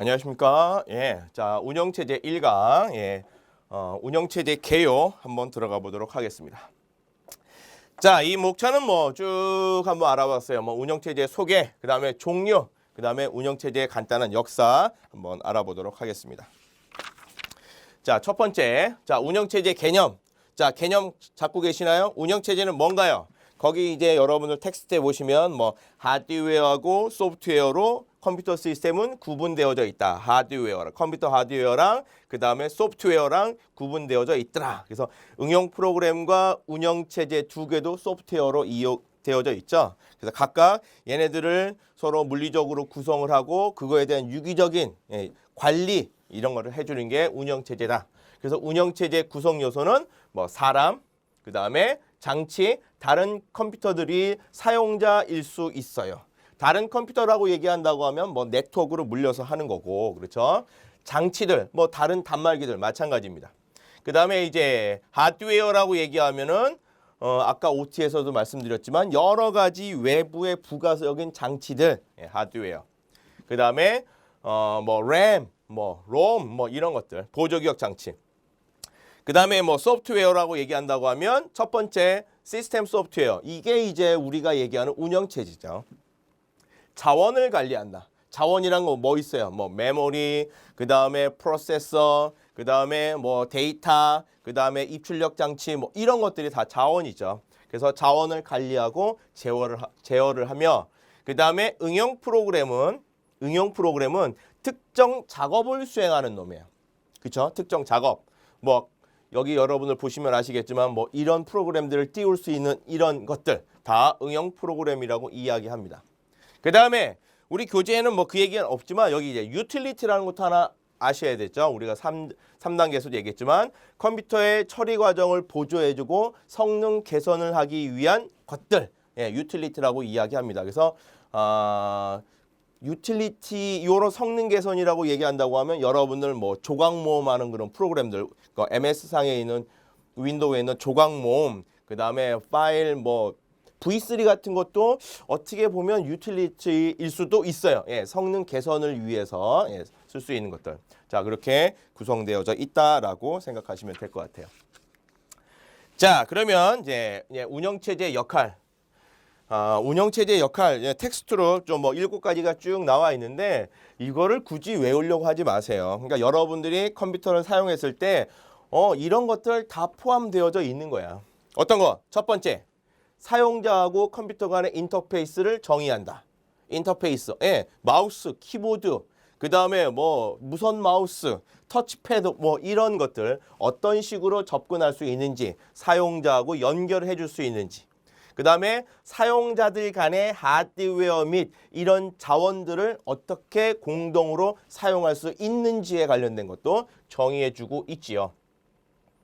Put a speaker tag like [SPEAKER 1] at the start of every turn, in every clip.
[SPEAKER 1] 안녕하십니까? 예, 자 운영체제 1강, 운영체제 개요 한번 들어가 보도록 하겠습니다. 자, 이 목차는 뭐 쭉 한번 알아봤어요. 뭐 운영체제 소개, 그 다음에 종류, 그 다음에 운영체제의 간단한 역사 한번 알아보도록 하겠습니다. 자, 첫 번째, 자 운영체제 개념. 자, 개념 잡고 계시나요? 운영체제는 뭔가요? 거기 이제 여러분들 텍스트에 보시면 뭐 하드웨어하고 소프트웨어로 컴퓨터 시스템은 구분되어져 있다. 하드웨어랑 컴퓨터 하드웨어랑 그 다음에 소프트웨어랑 구분되어져 있더라. 그래서 응용 프로그램과 운영체제 두 개도 소프트웨어로 이용되어져 있죠. 그래서 각각 얘네들을 서로 물리적으로 구성을 하고 그거에 대한 유기적인 관리 이런 거를 해주는 게 운영체제다. 그래서 운영체제 구성 요소는 뭐 사람, 그 다음에 장치, 다른 컴퓨터들이 사용자일 수 있어요. 다른 컴퓨터라고 얘기한다고 하면 뭐 네트워크로 물려서 하는 거고, 그렇죠? 장치들, 뭐 다른 단말기들 마찬가지입니다. 그 다음에 이제 하드웨어라고 얘기하면은 아까 OT에서도 말씀드렸지만 여러 가지 외부의 부가적인 장치들, 하드웨어. 그 다음에 뭐 램, 뭐 롬, 뭐 이런 것들, 보조기억 장치. 그 다음에 뭐 소프트웨어라고 얘기한다고 하면 첫 번째 시스템 소프트웨어. 이게 이제 우리가 얘기하는 운영체제죠. 자원을 관리한다. 자원이란 거 뭐 있어요? 뭐 메모리, 그 다음에 프로세서, 그 다음에 뭐 데이터, 그 다음에 입출력 장치 뭐 이런 것들이 다 자원이죠. 그래서 자원을 관리하고 제어를 하며 그 다음에 응용 프로그램은 특정 작업을 수행하는 놈이에요. 그렇죠? 특정 작업. 뭐 여기 여러분들 보시면 아시겠지만 뭐 이런 프로그램들을 띄울 수 있는 이런 것들 다 응용 프로그램이라고 이야기합니다. 그 다음에 우리 교재에는 뭐 그 얘기는 없지만 여기 이제 유틸리티라는 것도 하나 아셔야 되죠. 우리가 3단계에서도 얘기했지만 컴퓨터의 처리 과정을 보조해주고 성능 개선을 하기 위한 것들, 유틸리티라고 이야기합니다. 그래서 유틸리티 요런 성능 개선이라고 얘기한다고 하면 여러분들 뭐 조각 모음하는 그런 프로그램들, MS 상에 있는 윈도우에 있는 조각 모음, 그 다음에 파일 뭐 V3 같은 것도 어떻게 보면 유틸리티일 수도 있어요. 성능 개선을 위해서 쓸 수 있는 것들. 자, 그렇게 구성되어져 있다라고 생각하시면 될 것 같아요. 자, 그러면 이제 운영체제 역할. 운영체제 역할 텍스트로 좀 뭐 7가지가 쭉 나와 있는데 이거를 굳이 외우려고 하지 마세요. 그러니까 여러분들이 컴퓨터를 사용했을 때 이런 것들 다 포함되어져 있는 거야. 어떤 거? 첫 번째. 사용자하고 컴퓨터 간의 인터페이스를 정의한다. 인터페이스, 마우스, 키보드, 그 다음에 뭐 무선 마우스, 터치패드 뭐 이런 것들 어떤 식으로 접근할 수 있는지 사용자하고 연결해 줄 수 있는지 그 다음에 사용자들 간의 하드웨어 및 이런 자원들을 어떻게 공동으로 사용할 수 있는지에 관련된 것도 정의해 주고 있지요.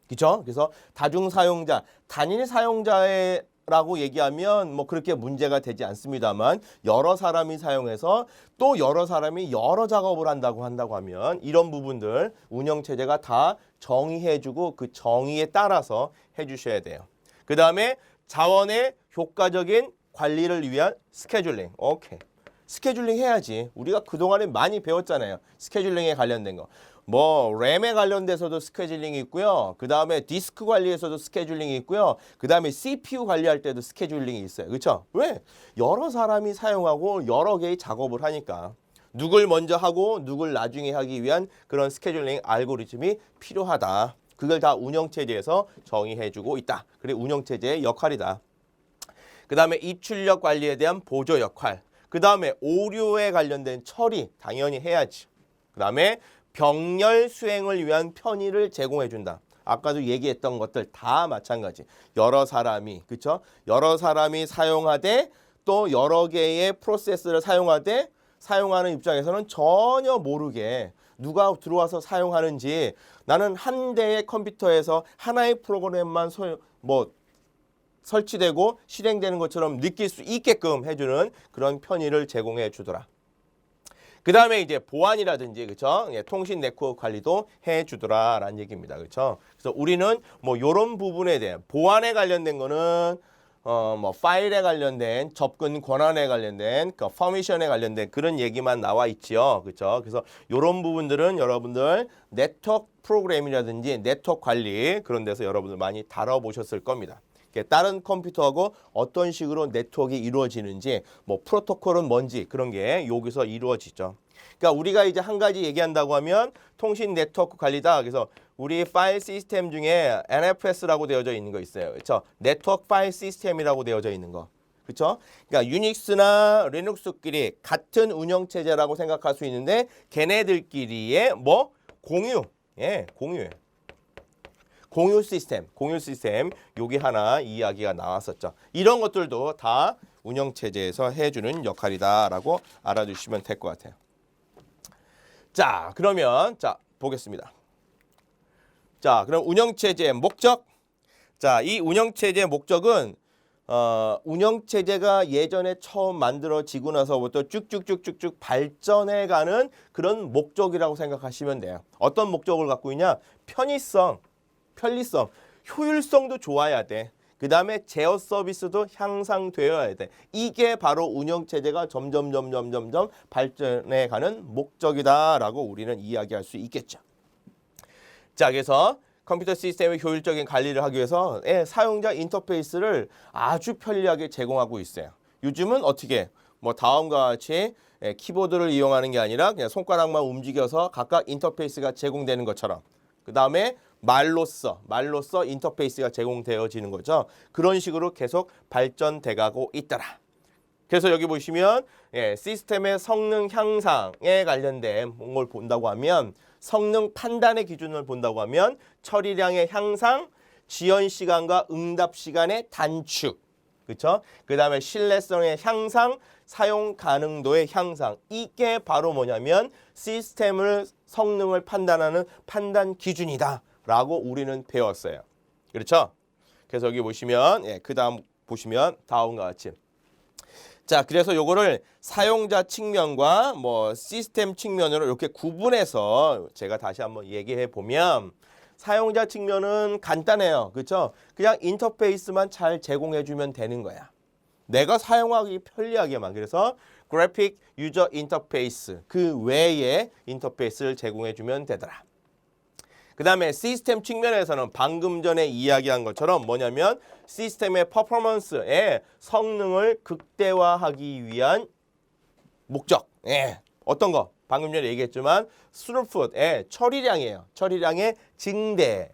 [SPEAKER 1] 그렇죠? 그래서 다중 사용자, 단일 사용자라고 얘기하면 뭐 그렇게 문제가 되지 않습니다만 여러 사람이 사용해서 또 여러 사람이 여러 작업을 한다고 하면 이런 부분들 운영체제가 다 정의해주고 그 정의에 따라서 해주셔야 돼요. 그 다음에 자원의 효과적인 관리를 위한 스케줄링. 오케이. 스케줄링 해야지. 우리가 그동안에 많이 배웠잖아요. 스케줄링에 관련된 거. 뭐 램에 관련돼서도 스케줄링이 있고요. 그 다음에 디스크 관리에서도 스케줄링이 있고요. 그 다음에 CPU 관리할 때도 스케줄링이 있어요. 그렇죠? 왜? 여러 사람이 사용하고 여러 개의 작업을 하니까. 누굴 먼저 하고 누굴 나중에 하기 위한 그런 스케줄링 알고리즘이 필요하다. 그걸 다 운영체제에서 정의해주고 있다. 그게 운영체제의 역할이다. 그 다음에 입출력 관리에 대한 보조 역할. 그 다음에 오류에 관련된 처리 당연히 해야지. 그 다음에 병렬 수행을 위한 편의를 제공해준다. 아까도 얘기했던 것들 다 마찬가지. 여러 사람이, 그쵸? 여러 사람이 사용하되 또 여러 개의 프로세스를 사용하되 사용하는 입장에서는 전혀 모르게 누가 들어와서 사용하는지 나는 한 대의 컴퓨터에서 하나의 프로그램만 설치되고 실행되는 것처럼 느낄 수 있게끔 해주는 그런 편의를 제공해 주더라. 그 다음에 이제 보안이라든지 그쵸? 통신 네트워크 관리도 해 주더라라는 얘기입니다. 그쵸? 그래서 우리는 뭐 이런 부분에 대한 보안에 관련된 거는 뭐 파일에 관련된 접근 권한에 관련된 그 퍼미션에 관련된 그런 얘기만 나와 있지요. 그렇죠? 그래서 이런 부분들은 여러분들 네트워크 프로그램이라든지 네트워크 관리 그런 데서 여러분들 많이 다뤄보셨을 겁니다. 다른 컴퓨터하고 어떤 식으로 네트워크가 이루어지는지 뭐 프로토콜은 뭔지 그런 게 여기서 이루어지죠. 그러니까 우리가 이제 한 가지 얘기한다고 하면 통신 네트워크 관리다. 그래서 우리 파일 시스템 중에 NFS라고 되어져 있는 거 있어요. 그렇죠? 네트워크 파일 시스템이라고 되어져 있는 거. 그렇죠? 그러니까 유닉스나 리눅스끼리 같은 운영 체제라고 생각할 수 있는데 걔네들끼리의 뭐 공유. 예, 공유예요. 공유 시스템 여기 하나 이야기가 나왔었죠. 이런 것들도 다 운영 체제에서 해주는 역할이다라고 알아두시면 될 것 같아요. 자, 그러면 자 보겠습니다. 자, 그럼 운영 체제의 목적. 자, 이 운영 체제의 목적은 운영 체제가 예전에 처음 만들어지고 나서부터 쭉쭉쭉쭉쭉 발전해가는 그런 목적이라고 생각하시면 돼요. 어떤 목적을 갖고 있냐? 편리성, 효율성도 좋아야 돼. 그 다음에 제어 서비스도 향상되어야 돼. 이게 바로 운영 체제가 점점 발전해가는 목적이다라고 우리는 이야기할 수 있겠죠. 자, 그래서 컴퓨터 시스템의 효율적인 관리를 하기 위해서 사용자 인터페이스를 아주 편리하게 제공하고 있어요. 요즘은 어떻게 뭐 다음과 같이 키보드를 이용하는 게 아니라 그냥 손가락만 움직여서 각각 인터페이스가 제공되는 것처럼 그 다음에 말로써 인터페이스가 제공되어지는 거죠. 그런 식으로 계속 발전돼가고 있더라. 그래서 여기 보시면 시스템의 성능 향상에 관련된 걸 본다고 하면 성능 판단의 기준을 본다고 하면 처리량의 향상, 지연 시간과 응답 시간의 단축, 그렇죠? 그 다음에 신뢰성의 향상, 사용 가능도의 향상. 이게 바로 뭐냐면 시스템을 성능을 판단하는 판단 기준이다라고 우리는 배웠어요. 그렇죠? 그래서 여기 보시면 그 다음 보시면 다음과 같이. 자, 그래서 요거를 사용자 측면과 뭐 시스템 측면으로 이렇게 구분해서 제가 다시 한번 얘기해 보면 사용자 측면은 간단해요. 그렇죠? 그냥 인터페이스만 잘 제공해 주면 되는 거야. 내가 사용하기 편리하게만. 그래서 그래픽 유저 인터페이스 그 외의 인터페이스를 제공해 주면 되더라. 그 다음에 시스템 측면에서는 방금 전에 이야기한 것처럼 뭐냐면 시스템의 퍼포먼스의 성능을 극대화하기 위한 목적. 어떤 거? 방금 전에 얘기했지만 throughput, 처리량이에요. 처리량의 증대.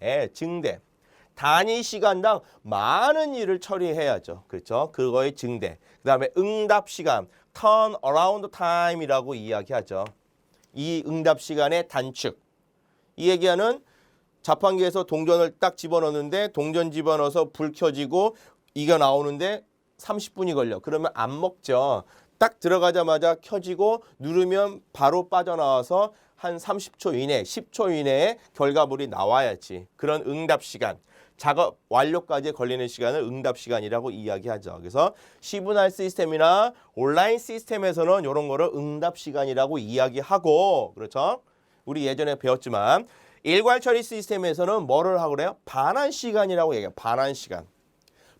[SPEAKER 1] 단위 시간당 많은 일을 처리해야죠. 그렇죠? 그거의 증대. 그 다음에 응답 시간, turnaround time이라고 이야기하죠. 이 응답 시간의 단축. 이 얘기하는 자판기에서 동전을 딱 집어넣는데 동전 집어넣어서 불 켜지고 이거 나오는데 30분이 걸려. 그러면 안 먹죠. 딱 들어가자마자 켜지고 누르면 바로 빠져나와서 한 30초 이내, 10초 이내에 결과물이 나와야지. 그런 응답 시간. 작업 완료까지 걸리는 시간을 응답 시간이라고 이야기하죠. 그래서 시분할 시스템이나 온라인 시스템에서는 이런 거를 응답 시간이라고 이야기하고, 그렇죠? 우리 예전에 배웠지만 일괄 처리 시스템에서는 뭐를 하고 그래요? 반환 시간이라고 얘기해요. 반환 시간.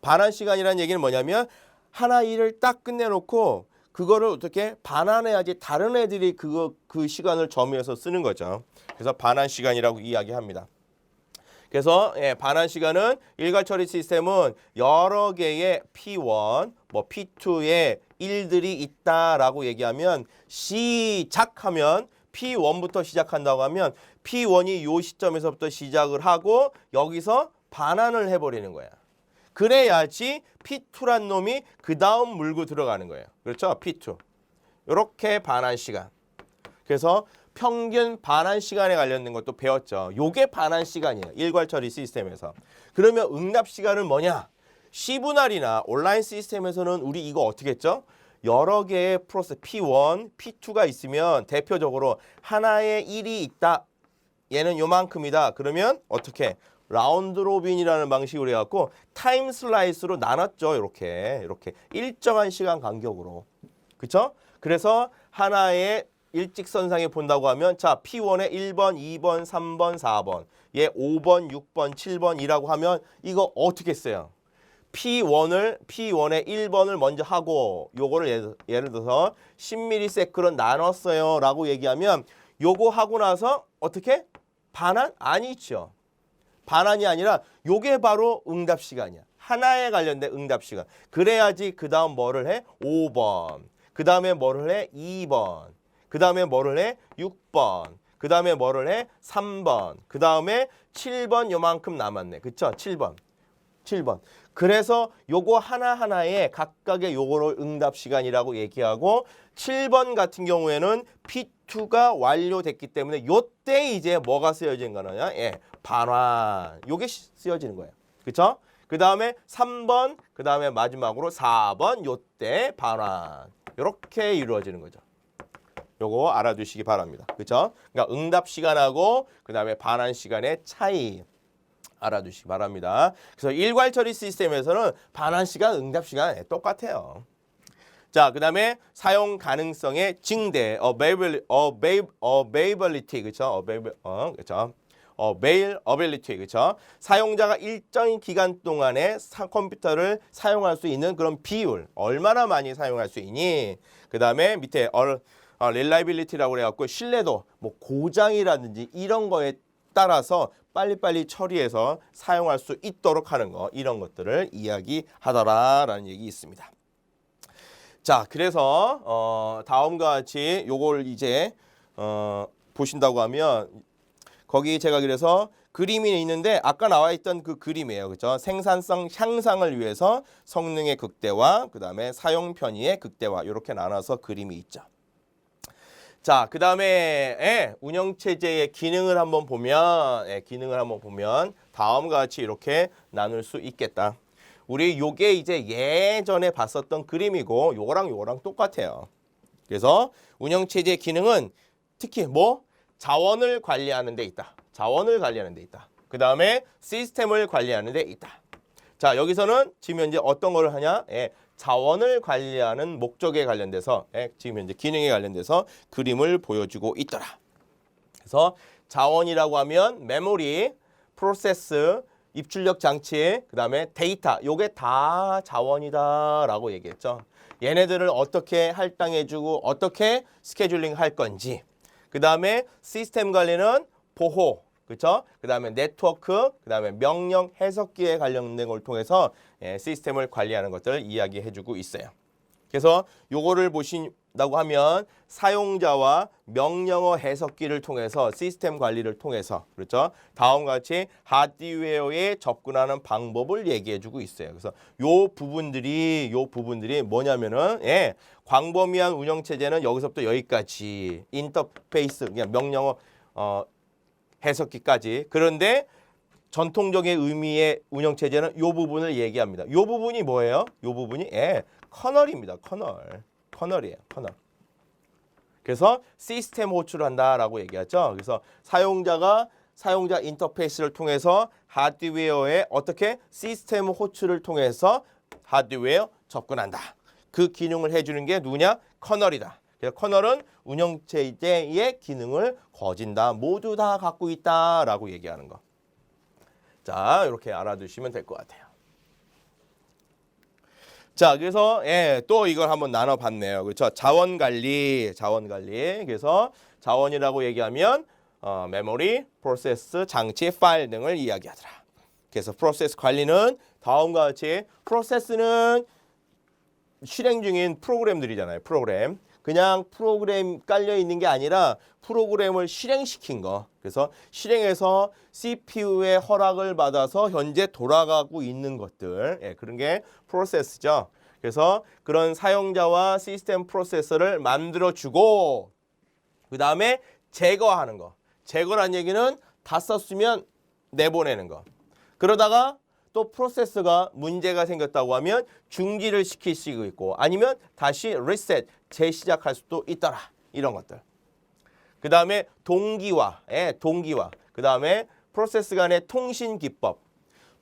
[SPEAKER 1] 반환 시간이라는 얘기는 뭐냐면 하나 일을 딱 끝내놓고 그거를 어떻게 반환해야지 다른 애들이 그 시간을 점유해서 쓰는 거죠. 그래서 반환 시간이라고 이야기합니다. 그래서 반환 시간은 일괄 처리 시스템은 여러 개의 P1, 뭐 P2의 일들이 있다라고 얘기하면 시작하면 P1부터 시작한다고 하면 P1이 요 시점에서부터 시작을 하고 여기서 반환을 해버리는 거야. 그래야지 P2란 놈이 그 다음 물고 들어가는 거예요. 그렇죠? P2. 이렇게 반환 시간. 그래서 평균 반환 시간에 관련된 것도 배웠죠. 요게 반환 시간이에요. 일괄 처리 시스템에서. 그러면 응답 시간은 뭐냐? C분할이나 온라인 시스템에서는 우리 이거 어떻게 했죠? 여러 개의 프로세스 P1, P2가 있으면 대표적으로 하나의 일이 있다. 얘는 요만큼이다. 그러면 어떻게? 라운드 로빈이라는 방식으로 해갖고 타임 슬라이스로 나눴죠. 이렇게 일정한 시간 간격으로. 그쵸? 그래서 하나의 일직선상에 본다고 하면 자 P1에 1번, 2번, 3번, 4번 얘 5번, 6번, 7번이라고 하면 이거 어떻게 써요? P1의 1번을 먼저 하고 요거를 예를 들어서 10ms로 나눴어요 라고 얘기하면 요거 하고 나서 어떻게? 반환? 아니죠. 반환이 아니라 요게 바로 응답 시간이야. 하나에 관련된 응답 시간. 그래야지 그 다음 뭐를 해? 5번. 그 다음에 뭐를 해? 2번. 그 다음에 뭐를 해? 6번. 그 다음에 뭐를 해? 3번. 그 다음에 7번 요만큼 남았네. 그쵸? 7번. 그래서 요거 하나하나에 각각의 요거를 응답 시간이라고 얘기하고 7번 같은 경우에는 P2가 완료됐기 때문에 요때 이제 뭐가 쓰여진 거냐? 예, 반환. 요게 쓰여지는 거예요. 그쵸? 그 다음에 3번, 그 다음에 마지막으로 4번 요때 반환. 요렇게 이루어지는 거죠. 요거 알아두시기 바랍니다. 그쵸? 그러니까 응답 시간하고 그 다음에 반환 시간의 차이 알아두시기 바랍니다. 그래서 일괄 처리 시스템에서는 반환 시간, 응답 시간 똑같아요. 자, 그 다음에 사용 가능성의 증대, availability, 그쵸? 그쵸? availability, 그쵸? 사용자가 일정 기간 동안에 컴퓨터를 사용할 수 있는 그런 비율, 얼마나 많이 사용할 수 있니? 그 다음에 밑에 reliability라고 해갖고 신뢰도, 뭐 고장이라든지 이런 거에 따라서 빨리빨리 처리해서 사용할 수 있도록 하는 거, 이런 것들을 이야기하더라라는 얘기 있습니다. 자, 그래서 다음과 같이 요걸 이제 보신다고 하면 거기 제가 그래서 그림이 있는데 아까 나와 있던 그 그림이에요. 그렇죠? 생산성 향상을 위해서 성능의 극대화, 그다음에 사용 편의의 극대화 이렇게 나눠서 그림이 있죠. 자, 그다음에 운영체제의 기능을 한번 보면 다음과 같이 이렇게 나눌 수 있겠다. 우리 요게 이제 예전에 봤었던 그림이고 요거랑 똑같아요. 그래서 운영체제의 기능은 특히 뭐 자원을 관리하는 데 있다. 그 다음에 시스템을 관리하는 데 있다. 자, 여기서는 지금 현재 어떤 걸 하냐? 자원을 관리하는 목적에 관련돼서 지금 현재 기능에 관련돼서 그림을 보여주고 있더라. 그래서 자원이라고 하면 메모리, 프로세스, 입출력 장치, 그 다음에 데이터, 요게 다 자원이다라고 얘기했죠. 얘네들을 어떻게 할당해주고 어떻게 스케줄링 할 건지. 그 다음에 시스템 관리는 보호, 그렇죠? 그 다음에 네트워크, 그 다음에 명령 해석기에 관련된 걸 통해서 시스템을 관리하는 것들을 이야기해주고 있어요. 그래서 요거를 보신다고 하면 사용자와 명령어 해석기를 통해서 시스템 관리를 통해서 그렇죠? 다음과 같이 하드웨어에 접근하는 방법을 얘기해주고 있어요. 그래서 요 부분들이 뭐냐면은 광범위한 운영 체제는 여기서부터 여기까지 인터페이스 그냥 명령어 해석기까지. 그런데 전통적인 의미의 운영 체제는 요 부분을 얘기합니다. 요 부분이 뭐예요? 요 부분이 커널입니다. 커널이에요. 커널. 그래서 시스템 호출을 한다라고 얘기하죠. 그래서 사용자 인터페이스를 통해서 하드웨어에 어떻게 시스템 호출을 통해서 하드웨어 접근한다. 그 기능을 해주는 게 누구냐? 커널이다. 그래서 커널은 운영체제의 기능을 거진다. 모두 다 갖고 있다라고 얘기하는 거. 자, 이렇게 알아두시면 될 것 같아요. 자, 그래서 또 이걸 한번 나눠봤네요. 그렇죠? 자원 관리. 그래서 자원이라고 얘기하면 메모리, 프로세스, 장치, 파일 등을 이야기하더라. 그래서 프로세스 관리는 다음과 같이 프로세스는 실행 중인 프로그램들이잖아요. 프로그램. 그냥 프로그램 깔려 있는 게 아니라 프로그램을 실행시킨 거. 그래서 실행해서 CPU의 허락을 받아서 현재 돌아가고 있는 것들. 그런 게 프로세스죠. 그래서 그런 사용자와 시스템 프로세서를 만들어주고 그 다음에 제거하는 거. 제거란 얘기는 다 썼으면 내보내는 거. 그러다가 또 프로세스가 문제가 생겼다고 하면 중지를 시킬 수 있고 아니면 다시 리셋, 재시작할 수도 있더라. 이런 것들. 그 다음에 동기화. 그 다음에 프로세스 간의 통신 기법.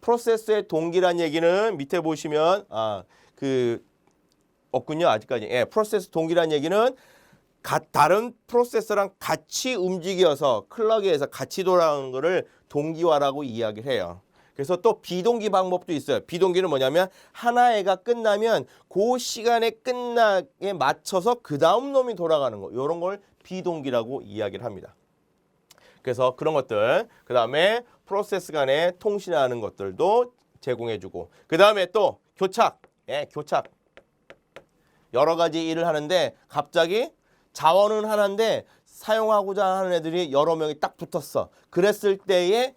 [SPEAKER 1] 프로세스의 동기란 얘기는 밑에 보시면 없군요. 아직까지. 프로세스 동기란 얘기는 다른 프로세서랑 같이 움직여서 클럭에서 같이 돌아가는 거를 동기화라고 이야기를 해요. 그래서 또 비동기 방법도 있어요. 비동기는 뭐냐면 하나회가 끝나면 그 시간에 끝나게 맞춰서 그 다음 놈이 돌아가는 거. 이런 걸 비동기라고 이야기를 합니다. 그래서 그런 것들, 그 다음에 프로세스 간에 통신하는 것들도 제공해주고, 그 다음에 또 교착, 교착. 여러 가지 일을 하는데 갑자기 자원은 하나인데 사용하고자 하는 애들이 여러 명이 딱 붙었어. 그랬을 때에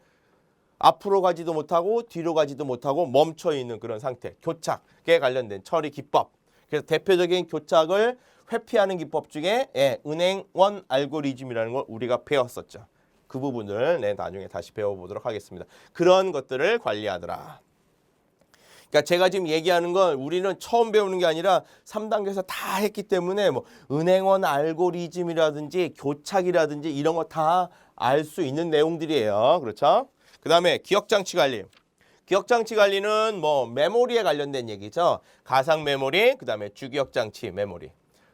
[SPEAKER 1] 앞으로 가지도 못하고 뒤로 가지도 못하고 멈춰 있는 그런 상태. 교착에 관련된 처리 기법. 그래서 대표적인 교착을 회피하는 기법 중에 은행원 알고리즘이라는 걸 우리가 배웠었죠. 그 부분을 나중에 다시 배워보도록 하겠습니다. 그런 것들을 관리하더라. 그러니까 제가 지금 얘기하는 건 우리는 처음 배우는 게 아니라 3단계에서 다 했기 때문에 뭐 은행원 알고리즘이라든지 교착이라든지 이런 거 다 알 수 있는 내용들이에요. 그렇죠? 그 다음에 기억장치 관리. 기억장치 관리는 뭐 메모리에 관련된 얘기죠. 가상 메모리, 그 다음에 주기억장치 메모리.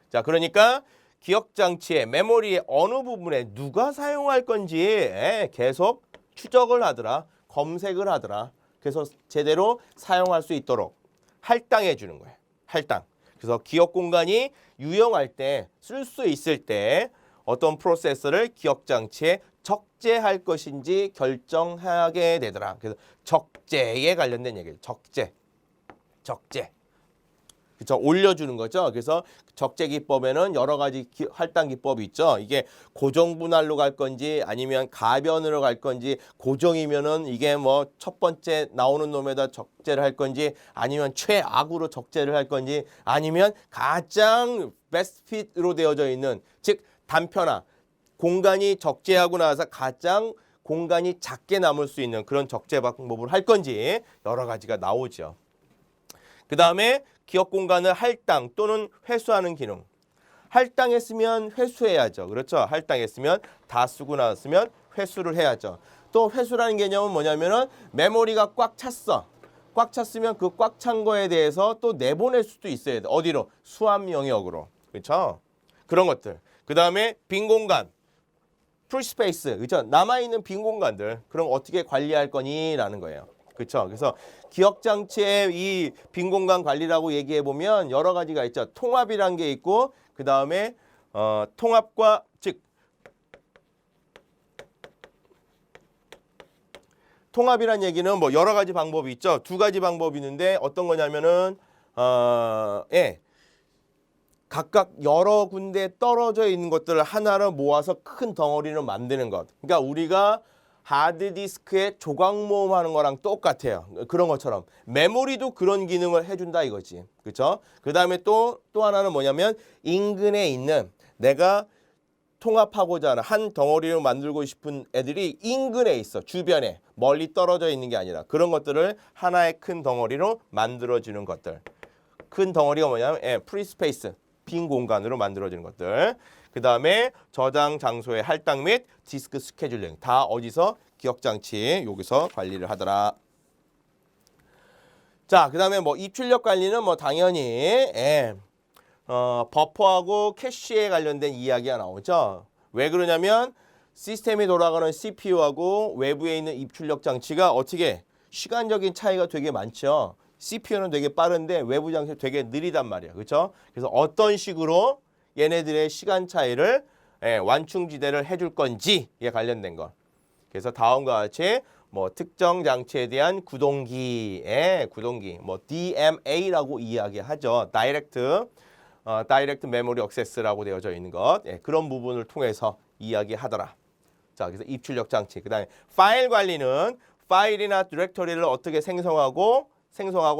[SPEAKER 1] 자, 그러니까 기억장치의 메모리의 어느 부분에 누가 사용할 건지 계속 추적을 하더라. 검색을 하더라. 그래서 제대로 사용할 수 있도록 할당해 주는 거예요. 할당. 그래서 기억 공간이 유용할 때, 쓸 수 있을 때 어떤 프로세서를 기억장치에 적재할 것인지 결정하게 되더라. 그래서 적재에 관련된 얘기예요. 적재. 그렇죠? 올려주는 거죠. 그래서 적재 기법에는 여러 가지 할당 기법이 있죠. 이게 고정 분할로 갈 건지 아니면 가변으로 갈 건지, 고정이면은 이게 뭐 첫 번째 나오는 놈에다 적재를 할 건지, 아니면 최악으로 적재를 할 건지, 아니면 가장 베스트 핏으로 되어져 있는, 즉 단편화, 공간이 적재하고 나서 가장 공간이 작게 남을 수 있는 그런 적재 방법을 할 건지 여러 가지가 나오죠. 그 다음에 기억 공간을 할당 또는 회수하는 기능. 할당했으면 회수해야죠. 그렇죠? 할당했으면 다 쓰고 나왔으면 회수를 해야죠. 또 회수라는 개념은 뭐냐면은 메모리가 꽉 찼어. 꽉 찼으면 그 꽉 찬 거에 대해서 또 내보낼 수도 있어야 돼. 어디로? 수압 영역으로. 그렇죠? 그런 것들. 그 다음에 빈 공간. 풀스페이스. 그렇죠? 남아있는 빈 공간들. 그럼 어떻게 관리할 거니라는 거예요. 그렇죠. 그래서 기억 장치의 이 빈 공간 관리라고 얘기해 보면 여러 가지가 있죠. 통합이란 게 있고, 그 다음에 통합과 즉 통합이란 얘기는 뭐 여러 가지 방법이 있죠. 두 가지 방법이 있는데 어떤 거냐면은 각각 여러 군데 떨어져 있는 것들을 하나로 모아서 큰 덩어리를 만드는 것. 그러니까 우리가 하드디스크에 조각 모음하는 거랑 똑같아요. 그런 것처럼 메모리도 그런 기능을 해준다 이거지. 그렇죠? 그 다음에 또 하나는 뭐냐면 인근에 있는, 내가 통합하고자 하는 한 덩어리를 만들고 싶은 애들이 인근에 있어. 주변에. 멀리 떨어져 있는 게 아니라 그런 것들을 하나의 큰 덩어리로 만들어주는 것들. 큰 덩어리가 뭐냐면 프리스페이스, 빈 공간으로 만들어지는 것들. 그 다음에 저장 장소의 할당 및 디스크 스케줄링. 다 어디서? 기억장치 여기서 관리를 하더라. 자, 그 다음에 뭐 입출력 관리는 뭐 당연히 버퍼하고 캐시에 관련된 이야기가 나오죠. 왜 그러냐면 시스템이 돌아가는 CPU하고 외부에 있는 입출력 장치가 어떻게 시간적인 차이가 되게 많죠. CPU는 되게 빠른데 외부 장치는 되게 느리단 말이야. 그렇죠? 그래서 어떤 식으로 얘네들의 시간 차이를 완충지대를 해줄 건지에 관련된 것. 그래서 다음과 같이 뭐 특정 장치에 대한 구동기, 뭐 DMA라고 이야기하죠. 다이렉트 메모리 액세스라고 되어져 있는 것. 그런 부분을 통해서 이야기하더라. 자, 그래서 입출력 장치. 그다음에 파일 관리는 파일이나 디렉터리를 어떻게 생성하고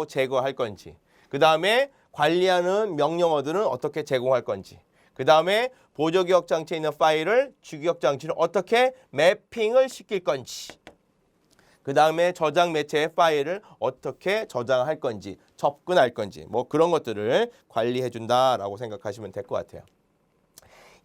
[SPEAKER 1] 제거할 건지. 그다음에 관리하는 명령어들은 어떻게 제공할 건지. 그 다음에 보조기억 장치에 있는 파일을 주기억 장치로 어떻게 매핑을 시킬 건지. 그 다음에 저장 매체의 파일을 어떻게 저장할 건지, 접근할 건지, 뭐 그런 것들을 관리해 준다라고 생각하시면 될 것 같아요.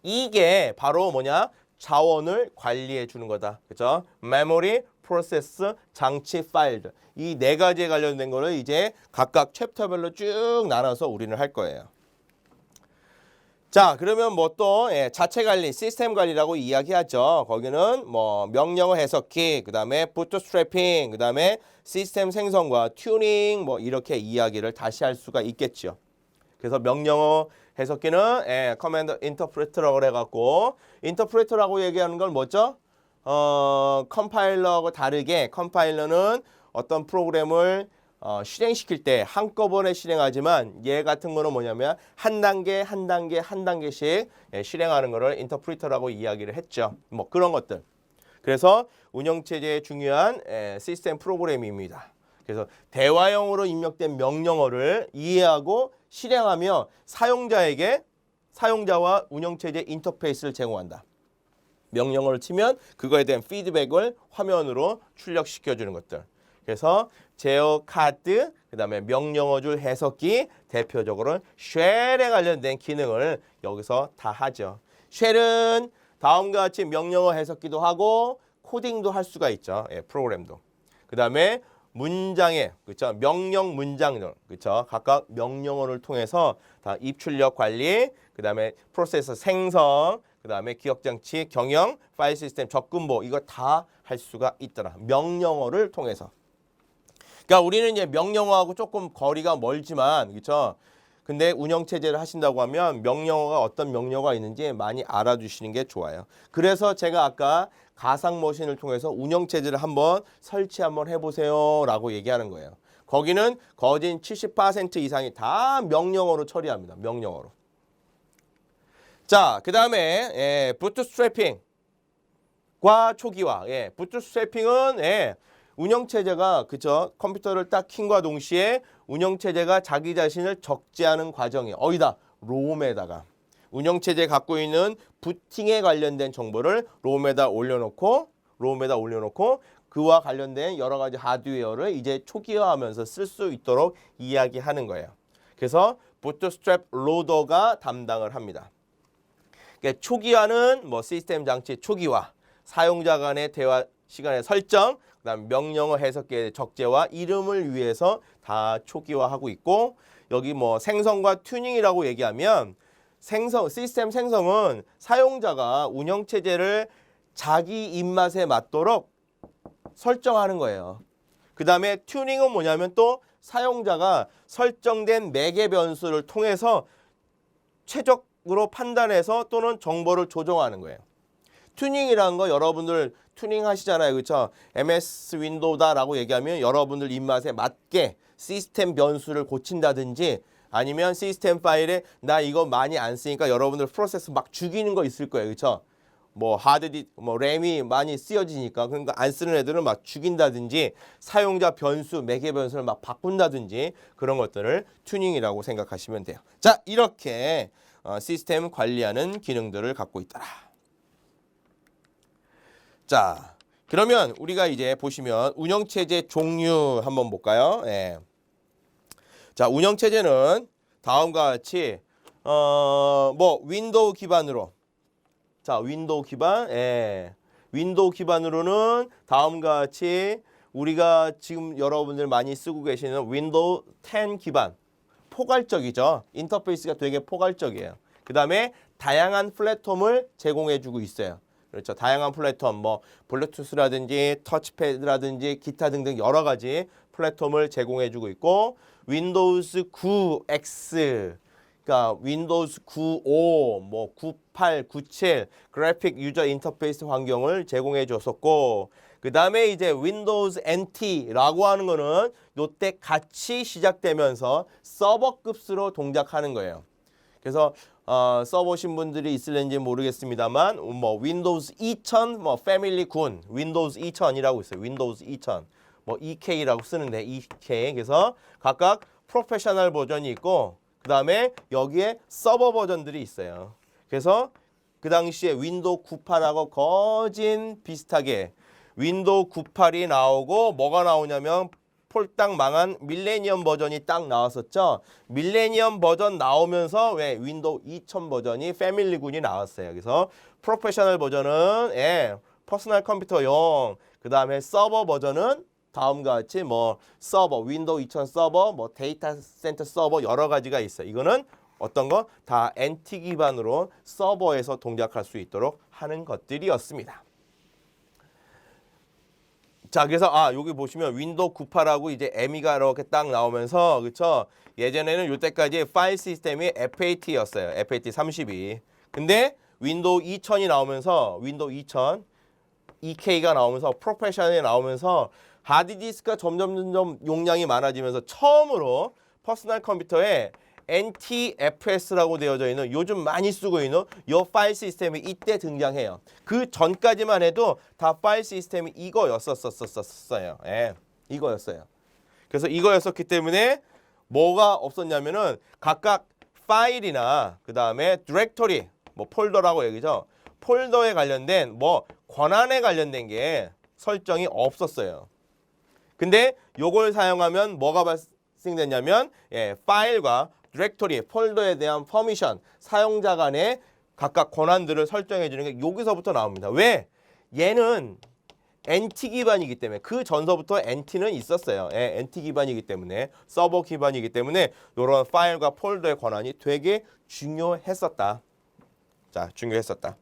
[SPEAKER 1] 이게 바로 뭐냐? 자원을 관리해 주는 거다. 그죠? 메모리, 프로세스, 장치, 파일들. 이 네 가지에 관련된 거를 이제 각각 챕터별로 쭉 나눠서 우리는 할 거예요. 자, 그러면 뭐 또 자체 관리, 시스템 관리라고 이야기하죠. 거기는 뭐 명령어 해석기, 그다음에 부트스트래핑, 그다음에 시스템 생성과 튜닝 뭐 이렇게 이야기를 다시 할 수가 있겠죠. 그래서 명령어 해석기는 커맨드 인터프레터라고 해갖고 인터프레터라고 얘기하는 건 뭐죠? 컴파일러하고 다르게 컴파일러는 어떤 프로그램을 실행시킬 때 한꺼번에 실행하지만 얘 같은 거는 뭐냐면 한 단계 한 단계 한 단계씩 실행하는 거를 인터프리터라고 이야기를 했죠. 뭐 그런 것들. 그래서 운영체제의 중요한 시스템 프로그램입니다. 그래서 대화형으로 입력된 명령어를 이해하고 실행하며 사용자에게 사용자와 운영체제 인터페이스를 제공한다. 명령어를 치면 그거에 대한 피드백을 화면으로 출력시켜주는 것들. 그래서 제어 카드, 그 다음에 명령어 줄 해석기, 대표적으로 쉘에 관련된 기능을 여기서 다 하죠. 쉘은 다음과 같이 명령어 해석기도 하고 코딩도 할 수가 있죠. 프로그램도. 그 다음에 문장에, 그렇죠? 명령 문장들, 그렇죠? 각각 명령어를 통해서 다 입출력 관리, 그 다음에 프로세서 생성, 그 다음에 기억장치, 경영, 파일 시스템, 접근보 이거 다 할 수가 있더라. 명령어를 통해서. 그러니까 우리는 이제 명령어하고 조금 거리가 멀지만, 그렇죠? 근데 운영체제를 하신다고 하면 명령어가 어떤 명령어가 있는지 많이 알아두시는 게 좋아요. 그래서 제가 아까 가상머신을 통해서 운영체제를 한번 설치 한번 해보세요 라고 얘기하는 거예요. 거기는 거진 70% 이상이 다 명령어로 처리합니다. 명령어로. 자, 그 다음에 부트스트래핑과 초기화. 부트스트래핑은 운영체제가 그쵸 컴퓨터를 딱 킨과 동시에 운영체제가 자기 자신을 적재하는 과정이 어디다? 롬에다가 운영체제 갖고 있는 부팅에 관련된 정보를 롬에다 올려놓고 그와 관련된 여러 가지 하드웨어를 이제 초기화하면서 쓸 수 있도록 이야기하는 거예요. 그래서 부트스트랩 로더가 담당을 합니다. 그러니까 초기화는 뭐 시스템 장치 초기화, 사용자 간의 대화 시간의 설정, 그다음 명령어 해석기의 적재와 이름을 위해서 다 초기화하고 있고 여기 뭐 생성과 튜닝이라고 얘기하면 시스템 생성은 사용자가 운영체제를 자기 입맛에 맞도록 설정하는 거예요. 그 다음에 튜닝은 뭐냐면 또 사용자가 설정된 매개 변수를 통해서 최적으로 판단해서 또는 정보를 조정하는 거예요. 튜닝이라는 거 여러분들 튜닝 하시잖아요. 그렇죠? MS 윈도우다라고 얘기하면 여러분들 입맛에 맞게 시스템 변수를 고친다든지 아니면 시스템 파일에 나 이거 많이 안 쓰니까 여러분들 프로세스 막 죽이는 거 있을 거예요. 그렇죠? 뭐 램이 많이 쓰여지니까 그러니까 안 쓰는 애들은 막 죽인다든지 사용자 변수, 매개 변수를 막 바꾼다든지 그런 것들을 튜닝이라고 생각하시면 돼요. 자, 이렇게 시스템 관리하는 기능들을 갖고 있더라. 자, 그러면 우리가 이제 보시면 운영체제 종류 한번 볼까요? 자, 운영체제는 다음과 같이 뭐 윈도우 기반으로 자, 윈도우 기반으로는 다음과 같이 우리가 지금 여러분들 많이 쓰고 계시는 윈도우 10 기반 포괄적이죠. 인터페이스가 되게 포괄적이에요. 그 다음에 다양한 플랫폼을 제공해주고 있어요. 그렇죠. 다양한 플랫폼, 뭐 블루투스라든지 터치패드라든지 기타 등등 여러 가지 플랫폼을 제공해주고 있고 윈도우즈 9X, 그러니까 윈도우즈 95, 뭐 98, 97 그래픽 유저 인터페이스 환경을 제공해줬었고 그 다음에 이제 윈도우즈 NT라고 하는 거는 요때 같이 시작되면서 서버급수로 동작하는 거예요. 그래서 써보신 분들이 있을는지 모르겠습니다만 뭐 윈도우즈 2000, 뭐 패밀리 군, 윈도우즈 2000이라고 있어요. 윈도우즈 2000, 뭐 EK라고 쓰는데 EK. 그래서 각각 프로페셔널 버전이 있고 그 다음에 여기에 서버 버전들이 있어요. 그래서 그 당시에 윈도우 98하고 거진 비슷하게 윈도우 98이 나오고 뭐가 나오냐면 폴딱 망한 밀레니엄 버전이 딱 나왔었죠. 밀레니엄 버전 나오면서 왜 윈도우 2000 버전이 패밀리군이 나왔어요. 그래서 프로페셔널 버전은 퍼스널 컴퓨터용, 그 다음에 서버 버전은 다음과 같이 뭐 서버, 윈도우 2000 서버, 뭐 데이터 센터 서버 여러 가지가 있어요. 이거는 어떤 거? 다 NT 기반으로 서버에서 동작할 수 있도록 하는 것들이었습니다. 자, 그래서 여기 보시면 윈도우 98하고 이제 ME가 이렇게 딱 나오면서 그쵸? 예전에는 이때까지 파일 시스템이 FAT였어요. FAT32. 근데 윈도우 2000이 나오면서 윈도우 2000 EK가 나오면서 프로페셔널이 나오면서 하드디스크가 점점 용량이 많아지면서 처음으로 퍼스널 컴퓨터에 NTFS라고 되어져 있는 요즘 많이 쓰고 있는 이 파일 시스템이 이때 등장해요. 그 전까지만 해도 다 파일 시스템이 이거였었어요. 예, 이거였어요. 그래서 이거였었기 때문에 뭐가 없었냐면은 각각 파일이나 그 다음에 디렉토리, 뭐 폴더라고 얘기죠. 폴더에 관련된 뭐 권한에 관련된 게 설정이 없었어요. 근데 요걸 사용하면 뭐가 발생되냐면 파일과 디렉토리, 폴더에 대한 퍼미션, 사용자 간의 각각 권한들을 설정해 주는 게 여기서부터 나옵니다. 왜? 얘는 NT 기반이기 때문에 그 전서부터 NT는 있었어요. NT 기반이기 때문에 서버 기반이기 때문에 이런 파일과 폴더의 권한이 되게 중요했었다. 자, 중요했었다.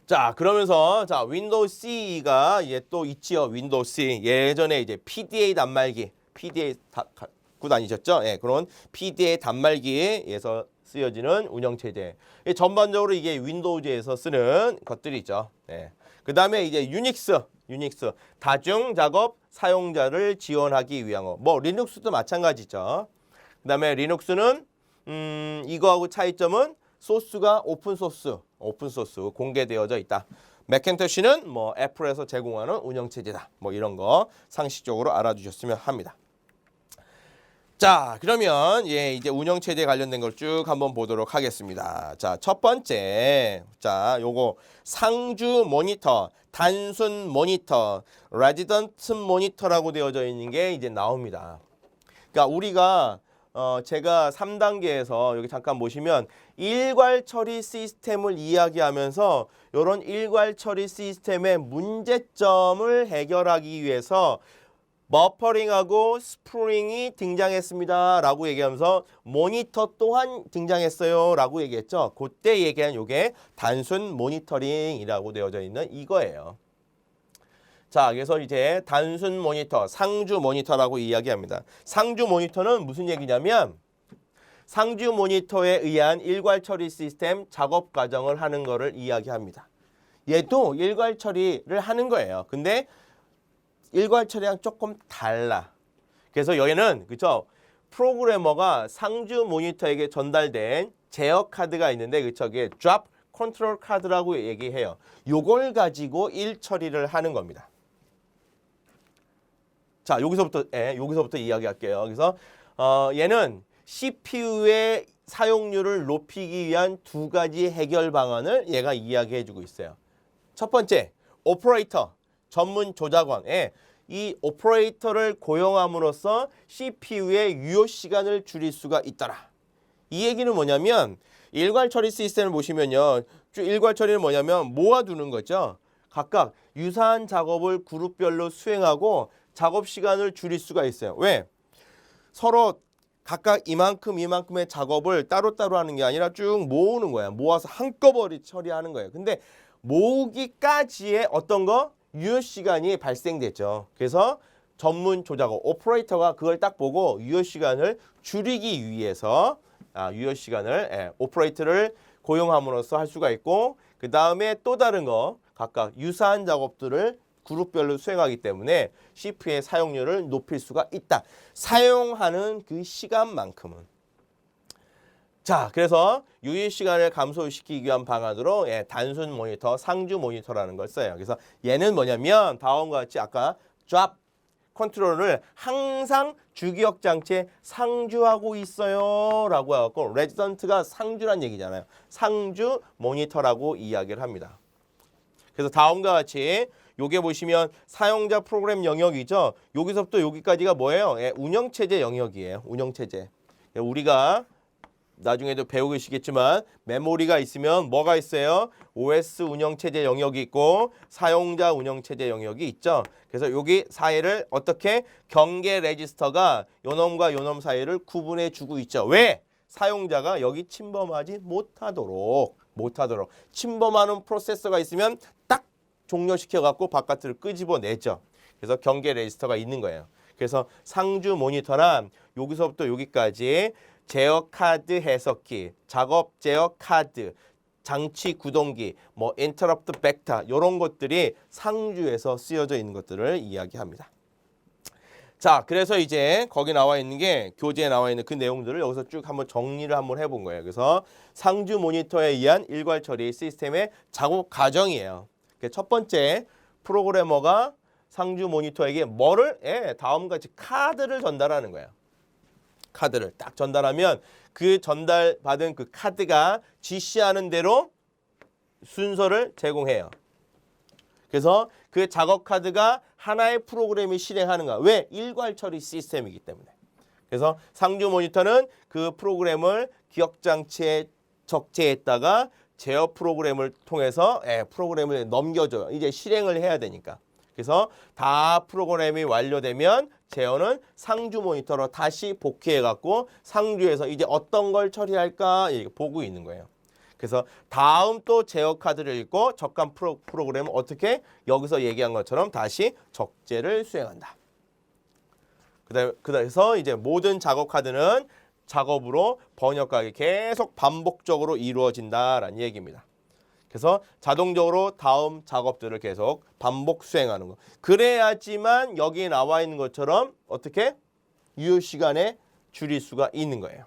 [SPEAKER 1] 자, 그러면서 자, 윈도우 C가 또 있지요. 윈도우 C. 예전에 이제 PDA 단말기, PDA 갖고 다니셨죠? 그런 PDA 단말기에서 쓰여지는 운영체제. 전반적으로 이게 윈도우즈에서 쓰는 것들이 있죠. 그 다음에 이제 유닉스 다중 작업 사용자를 지원하기 위한 거. 뭐 리눅스도 마찬가지죠. 그 다음에 리눅스는 이거하고 차이점은 소스가 오픈소스 공개되어져 있다. 맥킨토시는 뭐 애플에서 제공하는 운영체제다. 뭐 이런 거 상식적으로 알아두셨으면 합니다. 자, 그러면 이제 운영체제 관련된 걸 쭉 한번 보도록 하겠습니다. 자, 첫 번째, 자, 요거 상주 모니터, 단순 모니터, 레지던트 모니터라고 되어져 있는 게 이제 나옵니다. 그러니까 우리가 제가 3단계에서 여기 잠깐 보시면 일괄 처리 시스템을 이야기하면서 이런 일괄 처리 시스템의 문제점을 해결하기 위해서 버퍼링하고 스프링이 등장했습니다 라고 얘기하면서 모니터 또한 등장했어요 라고 얘기했죠. 그때 얘기한 요게 단순 모니터링이라고 되어져 있는 이거예요. 자, 그래서 이제 단순 모니터, 상주 모니터라고 이야기합니다. 상주 모니터는 무슨 얘기냐면 상주 모니터에 의한 일괄 처리 시스템 작업 과정을 하는 거를 이야기합니다. 얘도 일괄 처리를 하는 거예요. 근데 일괄 처리랑 조금 달라. 그래서 여기는 그쵸? 프로그래머가 상주 모니터에게 전달된 제어 카드가 있는데 그쵸? 이게 drop control 카드라고 얘기해요. 요걸 가지고 일 처리를 하는 겁니다. 자, 여기서부터 이야기할게요. 그래서 얘는 CPU의 사용률을 높이기 위한 두 가지 해결 방안을 얘가 이야기해주고 있어요. 첫 번째, 오퍼레이터. 전문 조작원, 이 오퍼레이터를 고용함으로써 CPU의 유효 시간을 줄일 수가 있더라. 이 얘기는 뭐냐면 일괄 처리 시스템을 보시면요. 일괄 처리는 뭐냐면 모아두는 거죠. 각각 유사한 작업을 그룹별로 수행하고 작업 시간을 줄일 수가 있어요. 왜? 서로 각각 이만큼의 작업을 따로따로 하는 게 아니라 쭉 모으는 거야. 모아서 한꺼번에 처리하는 거예요. 근데 모으기까지의 어떤 거? 유효 시간이 발생됐죠. 그래서 전문 조작원, 오퍼레이터가 그걸 딱 보고 유효 시간을 줄이기 위해서 유효 시간을 오퍼레이터를 고용함으로써 할 수가 있고 그 다음에 또 다른 거 각각 유사한 작업들을 그룹별로 수행하기 때문에 CPU의 사용률을 높일 수가 있다. 사용하는 그 시간만큼은. 자, 그래서 유효 시간을 감소시키기 위한 방안으로 단순 모니터, 상주 모니터라는 걸 써요. 그래서 얘는 뭐냐면 다음과 같이 아까 drop 컨트롤을 항상 주기억 장치에 상주하고 있어요 라고 해갖고 레지던트가 상주란 얘기잖아요. 상주 모니터라고 이야기를 합니다. 그래서 다음과 같이 요게 보시면 사용자 프로그램 영역이죠. 여기서부터 여기까지가 뭐예요? 운영체제 영역이에요. 운영체제. 우리가 나중에도 배우고 계시겠지만 메모리가 있으면 뭐가 있어요? OS 운영체제 영역이 있고 사용자 운영체제 영역이 있죠. 그래서 여기 사이를 어떻게 경계 레지스터가 요놈과 요놈 사이를 구분해 주고 있죠. 왜? 사용자가 여기 침범하지 못하도록 침범하는 프로세서가 있으면 딱 종료시켜 갖고 바깥으로 끄집어내죠. 그래서 경계 레지스터가 있는 거예요. 그래서 상주 모니터란 여기서부터 여기까지 제어 카드 해석기, 작업 제어 카드, 장치 구동기, 뭐 인터럽트 벡터 이런 것들이 상주에서 쓰여져 있는 것들을 이야기합니다. 자, 그래서 이제 거기 나와 있는 게 교재에 나와 있는 그 내용들을 여기서 쭉 한번 정리를 한번 해본 거예요. 그래서 상주 모니터에 의한 일괄 처리 시스템의 작업 과정이에요. 첫 번째, 프로그래머가 상주 모니터에게 뭐를? 다음과 같이 카드를 전달하는 거예요. 카드를 딱 전달하면 그 전달받은 그 카드가 지시하는 대로 순서를 제공해요. 그래서 그 작업 카드가 하나의 프로그램이 실행하는 거야. 왜? 일괄 처리 시스템이기 때문에. 그래서 상주 모니터는 그 프로그램을 기억장치에 적재했다가 제어 프로그램을 통해서 프로그램을 넘겨줘요. 이제 실행을 해야 되니까. 그래서 다 프로그램이 완료되면 제어는 상주 모니터로 다시 복귀해갖고 상주에서 이제 어떤 걸 처리할까 보고 있는 거예요. 그래서 다음 또 제어 카드를 읽고 적합 프로그램은 어떻게 여기서 얘기한 것처럼 다시 적재를 수행한다. 그래서 이제 모든 작업 카드는 작업으로 번역하기 계속 반복적으로 이루어진다라는 얘기입니다. 그래서 자동적으로 다음 작업들을 계속 반복 수행하는 거. 그래야지만 여기 나와 있는 것처럼 어떻게 유효 시간에 줄일 수가 있는 거예요.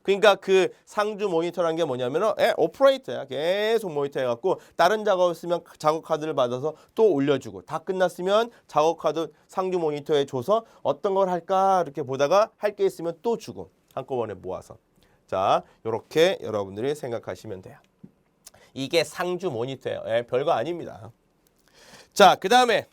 [SPEAKER 1] 그러니까 그 상주 모니터라는 게 뭐냐면은 오퍼레이터야. 계속 모니터 해갖고 다른 작업 쓰면 작업 카드를 받아서 또 올려주고 다 끝났으면 작업 카드 상주 모니터에 줘서 어떤 걸 할까 이렇게 보다가 할 게 있으면 또 주고 한꺼번에 모아서. 자, 이렇게 여러분들이 생각하시면 돼요. 이게 상주 모니터예요. 별거 아닙니다. 자, 그 다음에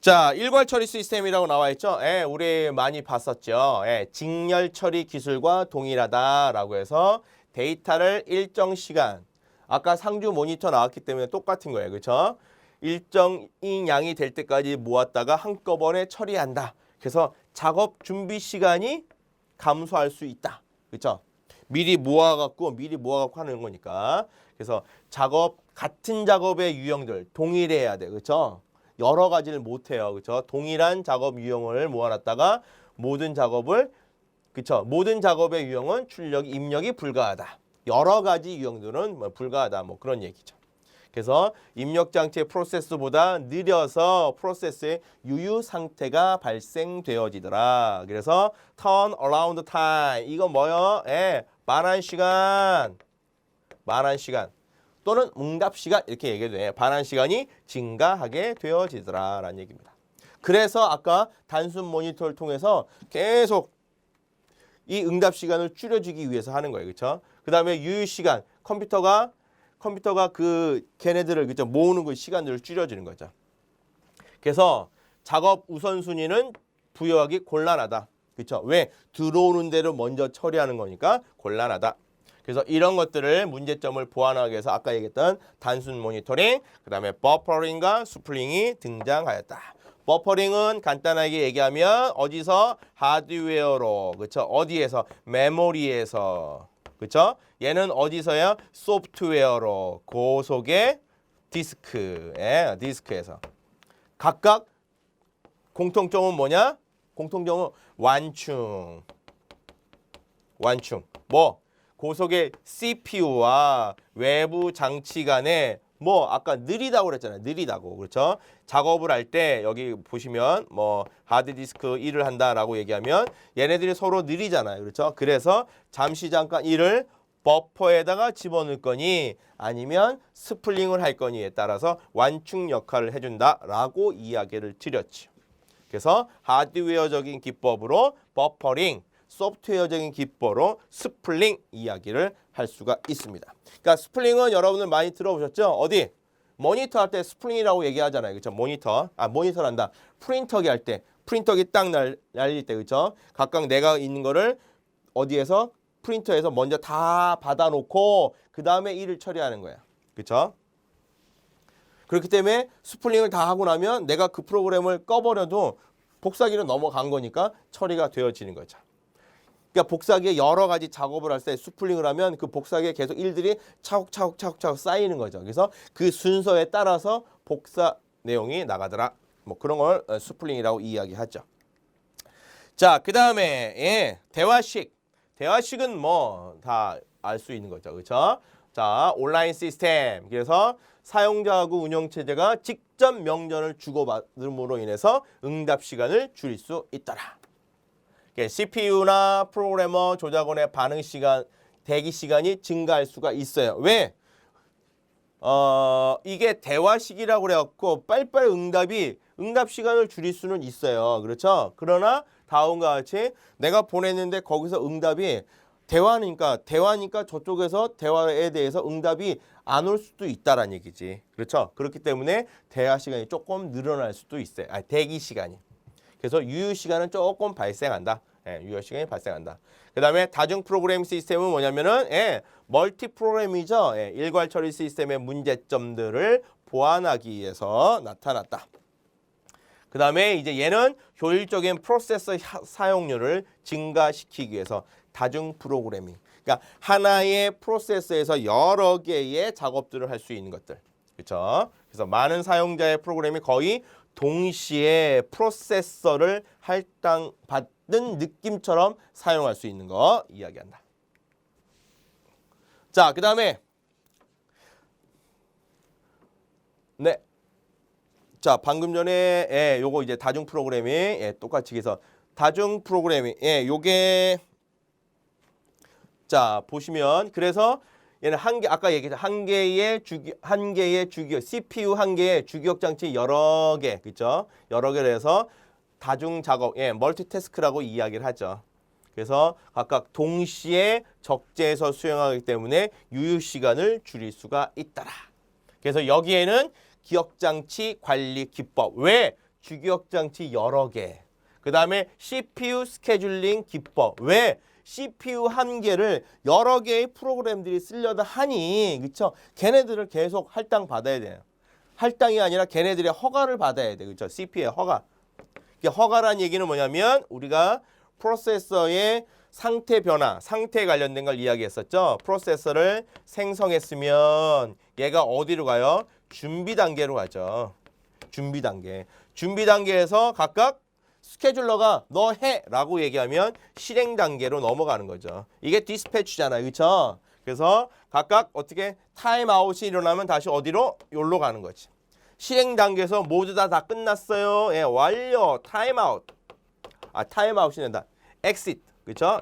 [SPEAKER 1] 자, 일괄 처리 시스템이라고 나와 있죠. 우리 많이 봤었죠. 직렬 처리 기술과 동일하다라고 해서 데이터를 일정 시간, 아까 상주 모니터 나왔기 때문에 똑같은 거예요. 그렇죠? 일정인 양이 될 때까지 모았다가 한꺼번에 처리한다. 그래서 작업 준비 시간이 감소할 수 있다. 그렇죠? 미리 모아갖고 하는 거니까. 그래서 같은 작업의 유형들 동일해야 돼. 그렇죠? 여러 가지를 못 해요. 그렇죠? 동일한 작업 유형을 모아놨다가 모든 작업의 유형은 출력, 입력이 불가하다. 여러 가지 유형들은 불가하다. 그런 얘기죠. 그래서 입력 장치의 프로세스보다 느려서 프로세스의 유유 상태가 발생되어지더라. 그래서 turn around time 이거 뭐요? 말한 시간 또는 응답 시간 이렇게 얘기해도 돼요. 반환 시간이 증가하게 되어지더라라는 얘기입니다. 그래서 아까 단순 모니터를 통해서 계속 이 응답 시간을 줄여주기 위해서 하는 거예요. 그렇죠? 그다음에 유유 시간 컴퓨터가 그 걔네들을 그죠 모으는 그 시간들을 줄여주는 거죠. 그래서 작업 우선순위는 부여하기 곤란하다. 그렇죠? 왜? 들어오는 대로 먼저 처리하는 거니까 곤란하다. 그래서 이런 것들을 문제점을 보완하기 위해서 아까 얘기했던 단순 모니터링, 그다음에 버퍼링과 스플링이 등장하였다. 버퍼링은 간단하게 얘기하면 어디서 하드웨어로, 그렇죠? 어디에서 메모리에서, 그렇죠? 얘는 어디서요? 소프트웨어로 고속의 디스크에서. 각각 공통점은 뭐냐? 공통점은 완충. 고속의 CPU와 외부 장치 간에 아까 느리다고 그랬잖아요. 느리다고. 그렇죠? 작업을 할 때 여기 보시면 하드디스크 일을 한다라고 얘기하면 얘네들이 서로 느리잖아요. 그렇죠? 그래서 잠깐 일을 버퍼에다가 집어넣을 거니 아니면 스플링을 할 거니에 따라서 완충 역할을 해준다라고 이야기를 드렸죠. 그래서 하드웨어적인 기법으로 버퍼링, 소프트웨어적인 기법으로 스플링 이야기를 할 수가 있습니다. 그러니까 스플링은 여러분들 많이 들어보셨죠? 어디? 모니터 할 때 스플링이라고 얘기하잖아요. 그렇죠? 모니터란다. 프린터기 할 때, 프린터기 딱 날릴 때, 그렇죠? 각각 내가 있는 거를 어디에서? 프린터에서 먼저 다 받아놓고 그 다음에 일을 처리하는 거야. 그렇죠? 그렇기 때문에 스플링을 다 하고 나면 내가 그 프로그램을 꺼버려도 복사기로 넘어간 거니까 처리가 되어지는 거죠. 그러니까 복사기에 여러 가지 작업을 할 때 스플링을 하면 그 복사기에 계속 일들이 차곡차곡 쌓이는 거죠. 그래서 그 순서에 따라서 복사 내용이 나가더라. 뭐 그런 걸 스플링이라고 이야기하죠. 자, 그다음에 예, 대화식. 대화식은 뭐 다 알 수 있는 거죠. 그렇죠? 자, 온라인 시스템. 그래서 사용자하고 운영체제가 직접 명령을 주고받음으로 인해서 응답 시간을 줄일 수 있더라. CPU나 프로그래머 조작원의 반응 시간, 대기 시간이 증가할 수가 있어요. 왜? 이게 대화식이라고 그래갖고 빨리빨리 응답 시간을 줄일 수는 있어요. 그렇죠? 그러나 다음과 같이 내가 보냈는데 거기서 응답이 대화니까 저쪽에서 대화에 대해서 응답이 안 올 수도 있다라는 얘기지. 그렇죠? 그렇기 때문에 대화 시간이 조금 늘어날 수도 있어요. 대기 시간이. 그래서 유효 시간은 조금 발생한다. 예, 유효 시간이 발생한다. 그 다음에 다중 프로그램 시스템은 뭐냐면은 멀티 프로그램이죠. 일괄 처리 시스템의 문제점들을 보완하기 위해서 나타났다. 그 다음에 이제 얘는 효율적인 프로세서 사용률을 증가시키기 위해서 다중 프로그래밍. 그러니까 하나의 프로세서에서 여러 개의 작업들을 할 수 있는 것들. 그렇죠? 그래서 많은 사용자의 프로그램이 거의 동시에 프로세서를 할당받는 느낌처럼 사용할 수 있는 거 이야기한다. 자, 그 다음에 네. 자, 방금 전에 요거 이제 다중 프로그래밍 똑같이 해서 다중 프로그래밍 요게 자, 보시면 그래서 얘는 아까 얘기했죠. 한 개의 주기억 CPU 한 개의 주기억 장치 여러 개, 그렇죠? 여러 개를 해서 다중 작업, 멀티태스크라고 이야기를 하죠. 그래서 각각 동시에 적재해서 수행하기 때문에 유효 시간을 줄일 수가 있더라. 그래서 여기에는 기억장치 관리 기법. 왜? 주기억장치 여러 개. 그 다음에 CPU 스케줄링 기법. 왜? CPU 한 개를 여러 개의 프로그램들이 쓰려다 하니, 그쵸? 걔네들을 계속 할당 받아야 돼요. 할당이 아니라 걔네들의 허가를 받아야 돼. 그쵸? CPU의 허가. 허가란 얘기는 뭐냐면 우리가 프로세서의 상태 변화, 상태에 관련된 걸 이야기했었죠. 프로세서를 생성했으면 얘가 어디로 가요? 준비 단계로 가죠. 준비 단계. 준비 단계에서 각각 스케줄러가 너 해! 라고 얘기하면 실행 단계로 넘어가는 거죠. 이게 디스패치잖아요. 그렇죠? 그래서 각각 어떻게 타임아웃이 일어나면 다시 어디로? 여기로 가는 거지. 실행 단계에서 모두 다 끝났어요. 완료. 타임아웃. 타임아웃이 된다. 엑시트. 그렇죠?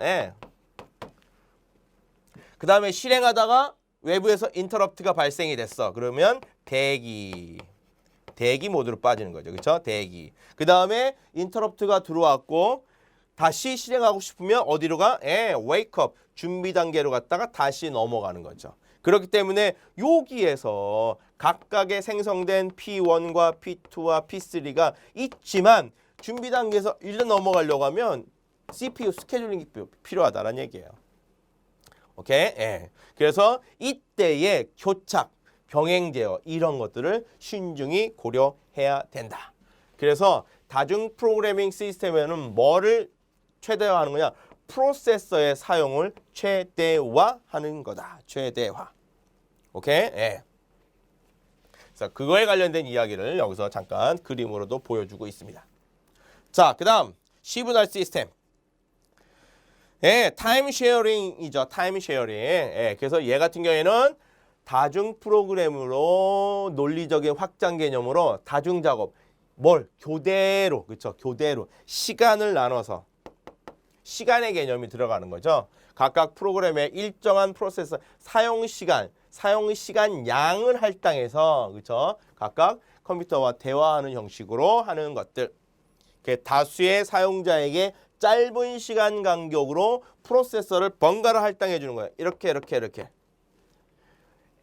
[SPEAKER 1] 그 다음에 실행하다가 외부에서 인터럽트가 발생이 됐어. 그러면 대기 모드로 빠지는 거죠. 그렇죠? 대기. 그 다음에 인터럽트가 들어왔고 다시 실행하고 싶으면 어디로 가? 웨이크업. 준비 단계로 갔다가 다시 넘어가는 거죠. 그렇기 때문에 여기에서 각각의 생성된 P1과 P2와 P3가 있지만 준비 단계에서 일단 넘어가려고 하면 CPU 스케줄링이 필요하다는 얘기예요. 오케이? 그래서 이때의 교착, 병행 제어 이런 것들을 신중히 고려해야 된다. 그래서 다중 프로그래밍 시스템에는 뭐를 최대화하는 거냐? 프로세서의 사용을 최대화하는 거다. 최대화. 오케이? 그래서 그거에 관련된 이야기를 여기서 잠깐 그림으로도 보여주고 있습니다. 자, 그다음 시브날 시스템. 타임 쉐어링이죠. 타임 쉐어링. 그래서 얘 같은 경우에는 다중 프로그램으로 논리적인 확장 개념으로 다중 작업 교대로, 그렇죠? 교대로 시간을 나눠서 시간의 개념이 들어가는 거죠. 각각 프로그램의 일정한 프로세서 사용 시간 양을 할당해서, 그렇죠? 각각 컴퓨터와 대화하는 형식으로 하는 것들. 다수의 사용자에게 짧은 시간 간격으로 프로세서를 번갈아 할당해 주는 거예요. 이렇게.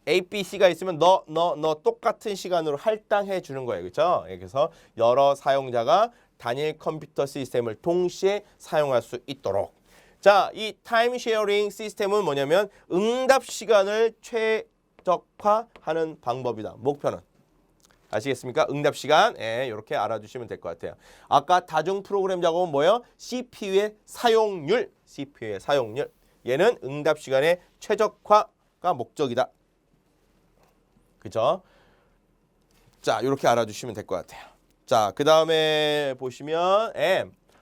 [SPEAKER 1] A, B, C가 있으면 너 똑같은 시간으로 할당해 주는 거예요. 그렇죠? 그래서 여러 사용자가 단일 컴퓨터 시스템을 동시에 사용할 수 있도록. 자, 이 타임 쉐어링 시스템은 뭐냐면 응답 시간을 최적화하는 방법이다. 목표는. 아시겠습니까? 응답 시간. 예, 이렇게 알아두시면 될 것 같아요. 아까 다중 프로그램 작업은 뭐예요? CPU의 사용률. CPU의 사용률. 얘는 응답 시간의 최적화가 목적이다. 그죠? 자, 이렇게 알아두시면 될 것 같아요. 자, 그 다음에 보시면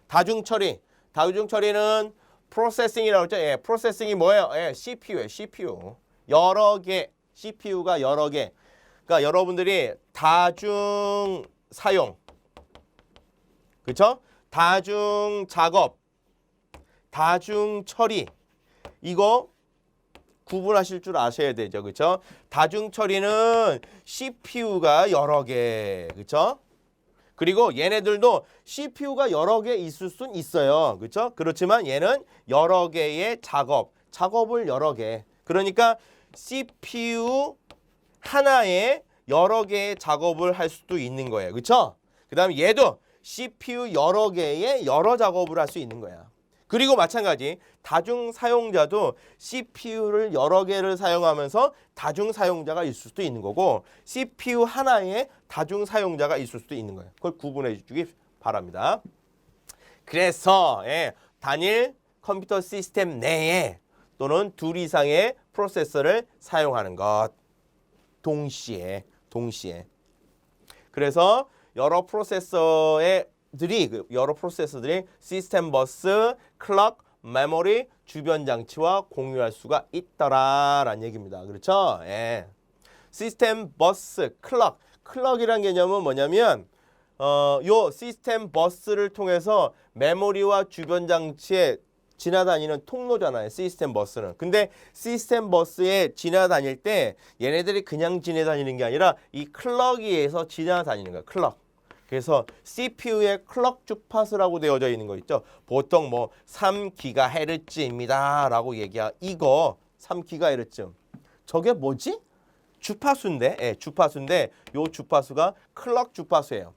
[SPEAKER 1] 다중 처리. 다중 처리는 프로세싱이라고 했죠. 예, 프로세싱이 뭐예요? 예, CPU예요. CPU. 여러 개. CPU가 여러 개. 그러니까 여러분들이 다중 사용. 그렇죠? 다중 작업. 다중 처리. 이거 구분하실 줄 아셔야 되죠. 그렇죠? 다중 처리는 CPU가 여러 개. 그렇죠? 그리고 얘네들도 CPU가 여러 개 있을 순 있어요. 그렇죠? 그렇지만 얘는 여러 개의 작업을 여러 개. 그러니까 CPU 하나에 여러 개의 작업을 할 수도 있는 거예요. 그렇죠? 그다음에 얘도 CPU 여러 개의 여러 작업을 할 수 있는 거야. 그리고 마찬가지 다중 사용자도 CPU를 여러 개를 사용하면서 다중 사용자가 있을 수도 있는 거고 CPU 하나에 다중 사용자가 있을 수도 있는 거예요. 그걸 구분해 주기 바랍니다. 그래서 단일 컴퓨터 시스템 내에 또는 둘 이상의 프로세서를 사용하는 것. 동시에. 그래서 여러 프로세서들이 시스템 버스, 클럭, 메모리, 주변 장치와 공유할 수가 있더라라는 얘기입니다. 그렇죠? 예. 시스템 버스, 클럭이란 개념은 뭐냐면 요 시스템 버스를 통해서 메모리와 주변 장치에 지나다니는 통로잖아요. 시스템 버스는. 근데 시스템 버스에 지나다닐 때 얘네들이 그냥 지나다니는 게 아니라 이 클럭에서 지나다니는 거예요. 클럭. 그래서 CPU의 클럭 주파수라고 되어져 있는 거 있죠. 보통 뭐 3GHz입니다 라고 이거 3GHz. 저게 뭐지? 주파수인데, 주파수인데 요 주파수가 클럭 주파수예요.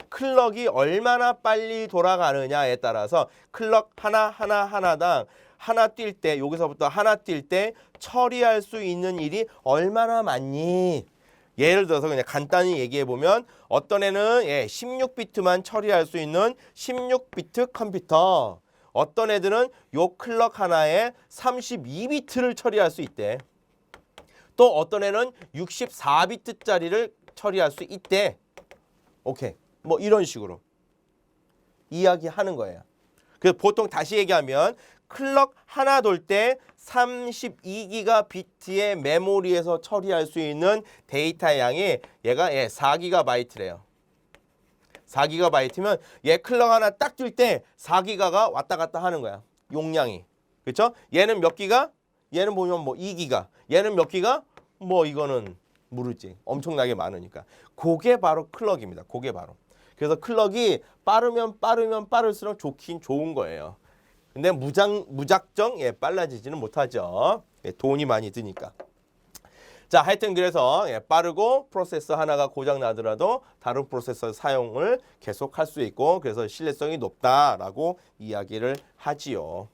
[SPEAKER 1] 클럭이 얼마나 빨리 돌아가느냐에 따라서 클럭 하나당 하나 뛸 때, 여기서부터 하나 뛸 때 처리할 수 있는 일이 얼마나 많니? 예를 들어서 그냥 간단히 얘기해 보면 어떤 애는 16비트만 처리할 수 있는 16비트 컴퓨터, 어떤 애들은 요 클럭 하나에 32비트를 처리할 수 있대. 또 어떤 애는 64비트짜리를 처리할 수 있대. 오케이. 뭐 이런 식으로 이야기하는 거예요. 그래서 보통 다시 얘기하면 클럭 하나 돌 때 32기가비트의 메모리에서 처리할 수 있는 데이터 양이 얘가 4기가바이트래요. 4기가바이트면 얘 클럭 하나 딱 뜰 때 4기가가 왔다 갔다 하는 거야. 용량이. 그렇죠? 얘는 몇 기가? 얘는 보면 뭐 2기가. 얘는 몇 기가? 뭐 이거는 모르지. 엄청나게 많으니까. 그게 바로 클럭입니다. 그게 바로. 그래서 클럭이 빠르면 빠를수록 좋긴 좋은 거예요. 근데 무작정 빨라지지는 못하죠. 돈이 많이 드니까. 자, 하여튼 그래서 빠르고 프로세서 하나가 고장 나더라도 다른 프로세서 사용을 계속 할 수 있고 그래서 신뢰성이 높다라고 이야기를 하지요.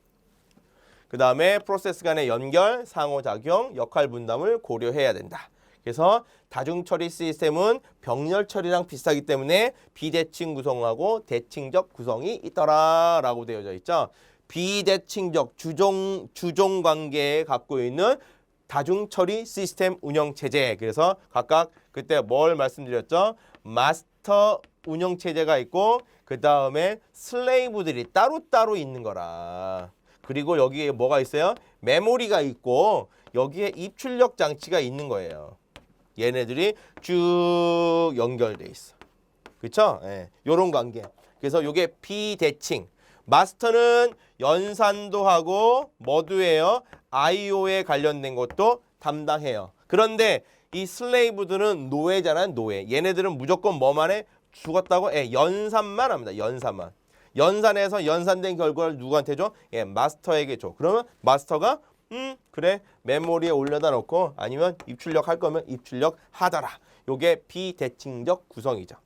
[SPEAKER 1] 그 다음에 프로세스 간의 연결, 상호작용, 역할 분담을 고려해야 된다. 그래서 다중처리 시스템은 병렬 처리랑 비슷하기 때문에 비대칭 구성하고 대칭적 구성이 있더라라고 되어져 있죠. 비대칭적 주종 관계에 갖고 있는 다중처리 시스템 운영 체제. 그래서 각각 그때 뭘 말씀드렸죠? 마스터 운영 체제가 있고 그 다음에 슬레이브들이 따로따로 있는 거라. 그리고 여기에 뭐가 있어요? 메모리가 있고 여기에 입출력 장치가 있는 거예요. 얘네들이 쭉 연결돼 있어. 그렇죠? 요런 관계. 그래서 요게 비대칭. 마스터는 연산도 하고 뭐도 해요? IO에 관련된 것도 담당해요. 그런데 이 슬레이브들은 노예잖아요. 노예. 얘네들은 무조건 뭐만 해? 죽었다고? 연산만 합니다. 연산만. 연산해서 연산된 결과를 누구한테 줘? 마스터에게 줘. 그러면 마스터가 그래 메모리에 올려다 놓고 아니면 입출력 할 거면 입출력 하더라. 요게 비대칭적 구성이죠.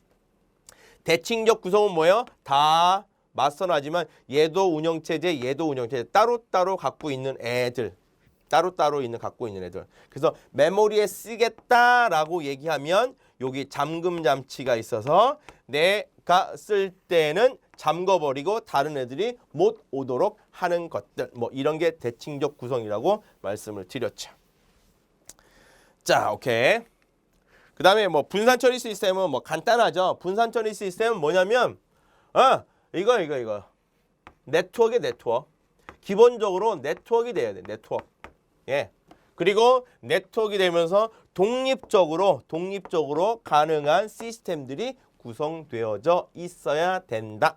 [SPEAKER 1] 대칭적 구성은 뭐예요? 다 마스터는 얘도 운영체제, 얘도 운영체제 따로따로 갖고 있는 애들. 따로따로 갖고 있는 애들. 그래서 메모리에 쓰겠다라고 얘기하면 여기 잠금 장치가 있어서 내가 쓸 때는 잠궈버리고 다른 애들이 못 오도록 하는 것들, 뭐 이런 게 대칭적 구성이라고 말씀을 드렸죠. 자, 오케이. 그 다음에 뭐 분산 처리 시스템은 뭐 간단하죠. 분산 처리 시스템은 뭐냐면 이거 네트워크의 네트워크. 기본적으로 네트워크가 돼야 돼. 네트워크. 예. 그리고 네트워크가 되면서 독립적으로 가능한 시스템들이 구성되어져 있어야 된다.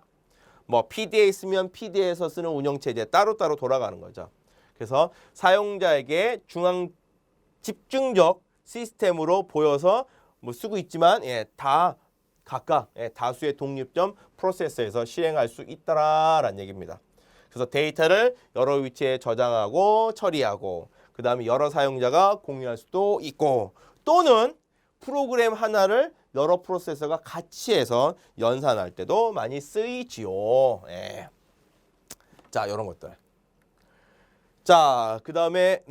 [SPEAKER 1] 뭐 PDA 있으면 PDA에서 쓰는 운영체제 따로따로 돌아가는 거죠. 그래서 사용자에게 중앙 집중적 시스템으로 보여서 뭐 쓰고 있지만 다 각각 다수의 독립적 프로세서에서 실행할 수 있다라는 얘기입니다. 그래서 데이터를 여러 위치에 저장하고 처리하고 그 다음에 여러 사용자가 공유할 수도 있고 또는 프로그램 하나를 여러 프로세서가 같이 해서 연산할 때도 많이 쓰이지요. 자, 이런 것들. 자, 그 다음에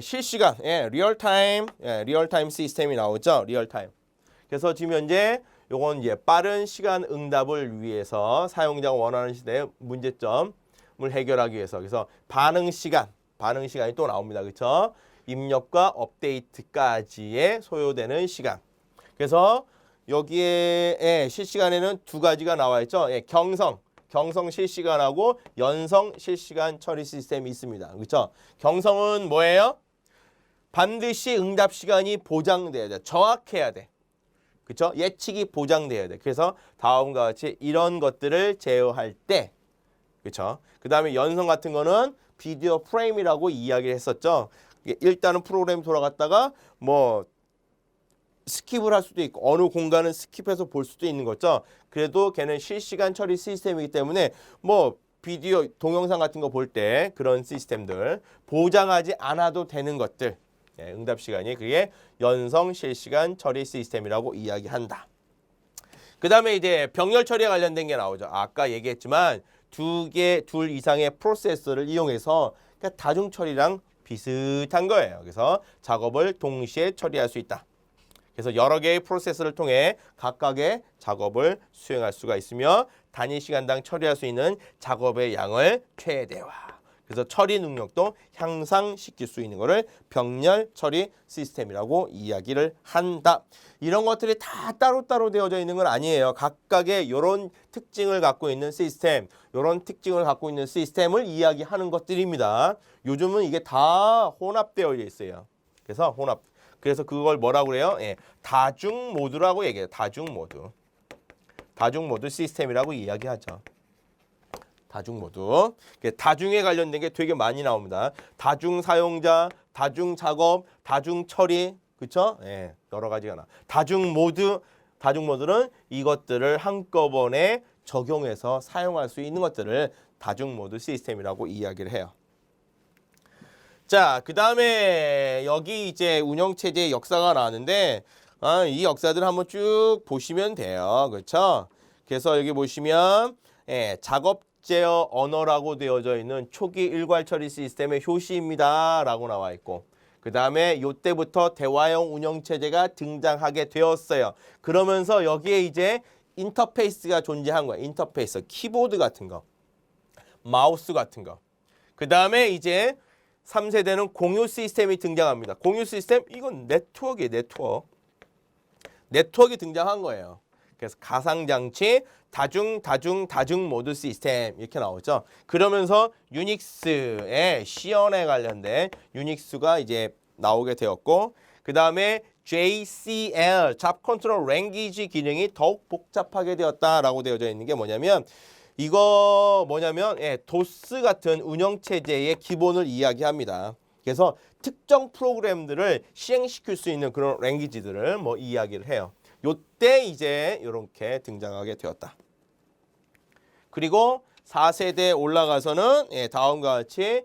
[SPEAKER 1] 실시간, 리얼타임 시스템이 나오죠. 리얼타임. 그래서 지금 현재 요건 이제 빠른 시간 응답을 위해서 사용자가 원하는 시대의 문제점을 해결하기 위해서 그래서 반응 시간이 또 나옵니다. 그렇죠? 입력과 업데이트까지의 소요되는 시간. 그래서 여기에 실시간에는 두 가지가 나와 있죠. 경성 실시간하고 연성 실시간 처리 시스템이 있습니다. 그렇죠? 경성은 뭐예요? 반드시 응답 시간이 보장돼야 돼. 정확해야 돼. 그렇죠? 예측이 보장돼야 돼. 그래서 다음과 같이 이런 것들을 제어할 때 그렇죠? 그다음에 연성 같은 거는 비디오 프레임이라고 이야기를 했었죠. 일단은 프로그램 돌아갔다가 뭐 스킵을 할 수도 있고 어느 공간은 스킵해서 볼 수도 있는 거죠. 그래도 걔는 실시간 처리 시스템이기 때문에 뭐 비디오 동영상 같은 거 볼 때 그런 시스템들 보장하지 않아도 되는 것들 응답 시간이 그게 연성 실시간 처리 시스템이라고 이야기한다. 그 다음에 이제 병렬 처리에 관련된 게 나오죠. 아까 얘기했지만 둘 이상의 프로세서를 이용해서 그러니까 다중 처리랑 비슷한 거예요. 그래서 작업을 동시에 처리할 수 있다. 그래서 여러 개의 프로세서를 통해 각각의 작업을 수행할 수가 있으며 단위 시간당 처리할 수 있는 작업의 양을 최대화. 그래서 처리 능력도 향상시킬 수 있는 것을 병렬 처리 시스템이라고 이야기를 한다. 이런 것들이 다 따로따로 되어져 있는 건 아니에요. 각각의 이런 특징을 갖고 있는 시스템, 이런 특징을 갖고 있는 시스템을 이야기하는 것들입니다. 요즘은 이게 다 혼합되어 있어요. 그래서 혼합. 그래서 그걸 뭐라고 그래요? 다중 모드라고 얘기해요. 다중 모드 시스템이라고 이야기하죠. 다중 모드. 다중에 관련된 게 되게 많이 나옵니다. 다중 사용자, 다중 작업, 다중 처리, 그렇죠? 여러 가지가 나. 다중 모드는 이것들을 한꺼번에 적용해서 사용할 수 있는 것들을 다중 모드 시스템이라고 이야기를 해요. 자, 그 다음에 여기 이제 운영체제의 역사가 나왔는데 이 역사들을 한번 쭉 보시면 돼요. 그렇죠? 그래서 여기 보시면 작업 제어 언어라고 되어져 있는 초기 일괄 처리 시스템의 효시입니다 라고 나와 있고 그 다음에 이때부터 대화형 운영체제가 등장하게 되었어요. 그러면서 여기에 이제 인터페이스가 존재한 거예요. 인터페이스, 키보드 같은 거, 마우스 같은 거. 그 다음에 이제 3세대는 공유 시스템이 등장합니다. 공유 시스템, 이건 네트워크예요. 네트워크가 등장한 거예요. 그래서 가상장치, 다중 모드 시스템 이렇게 나오죠. 그러면서 유닉스의 시연에 관련된 유닉스가 이제 나오게 되었고 그 다음에 JCL, 잡 컨트롤 랭귀지 기능이 더욱 복잡하게 되었다라고 되어져 있는 게 뭐냐면 도스 같은 운영체제의 기본을 이야기합니다. 그래서 특정 프로그램들을 시행시킬 수 있는 그런 랭귀지들을 뭐 이야기를 해요. 요때 이제 이렇게 등장하게 되었다. 그리고 4세대에 올라가서는 다음과 같이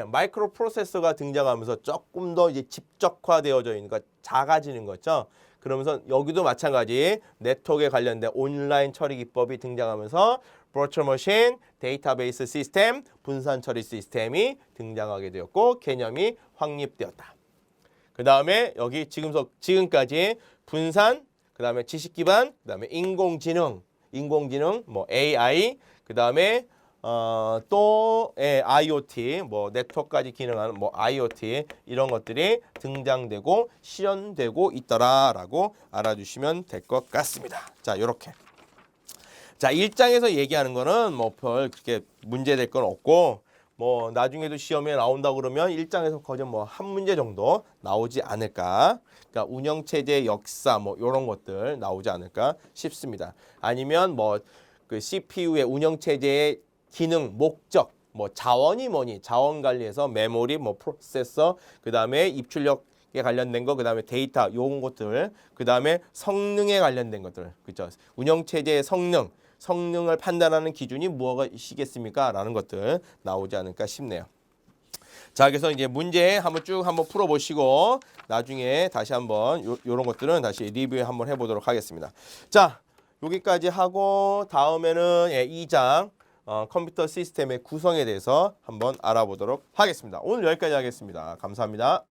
[SPEAKER 1] 마이크로 프로세서가 등장하면서 조금 더 이제 집적화되어져 있는 것, 작아지는 거죠. 그러면서 여기도 마찬가지 네트워크에 관련된 온라인 처리 기법이 등장하면서 버추얼 머신, 데이터베이스 시스템, 분산 처리 시스템이 등장하게 되었고 개념이 확립되었다. 그 다음에 여기 지금까지 분산, 그 다음에 지식 기반, 그 다음에 인공지능, 뭐 AI, 그 다음에 또 IoT, 뭐 네트워크까지 기능하는 뭐 IoT 이런 것들이 등장되고 실현되고 있더라라고 알아주시면 될 것 같습니다. 자, 이렇게. 자, 1장에서 얘기하는 거는 뭐 별 그렇게 문제될 건 없고 뭐 나중에도 시험에 나온다 그러면 1장에서 거의 뭐 한 문제 정도 나오지 않을까. 그러니까 운영체제의 역사 뭐 이런 것들 나오지 않을까 싶습니다. 아니면 뭐 그 CPU의 운영체제의 기능, 목적, 뭐 자원이 뭐니, 자원 관리에서 메모리, 뭐 프로세서, 그 다음에 입출력에 관련된 거, 그 다음에 데이터, 요런 것들, 그 다음에 성능에 관련된 것들, 그죠? 운영체제의 성능을 판단하는 기준이 무엇이겠습니까? 라는 것들 나오지 않을까 싶네요. 자, 그래서 이제 문제 한번 풀어보시고 나중에 다시 한번 요런 것들은 다시 리뷰 한번 해보도록 하겠습니다. 자, 여기까지 하고 다음에는 2장 컴퓨터 시스템의 구성에 대해서 한번 알아보도록 하겠습니다. 오늘 여기까지 하겠습니다. 감사합니다.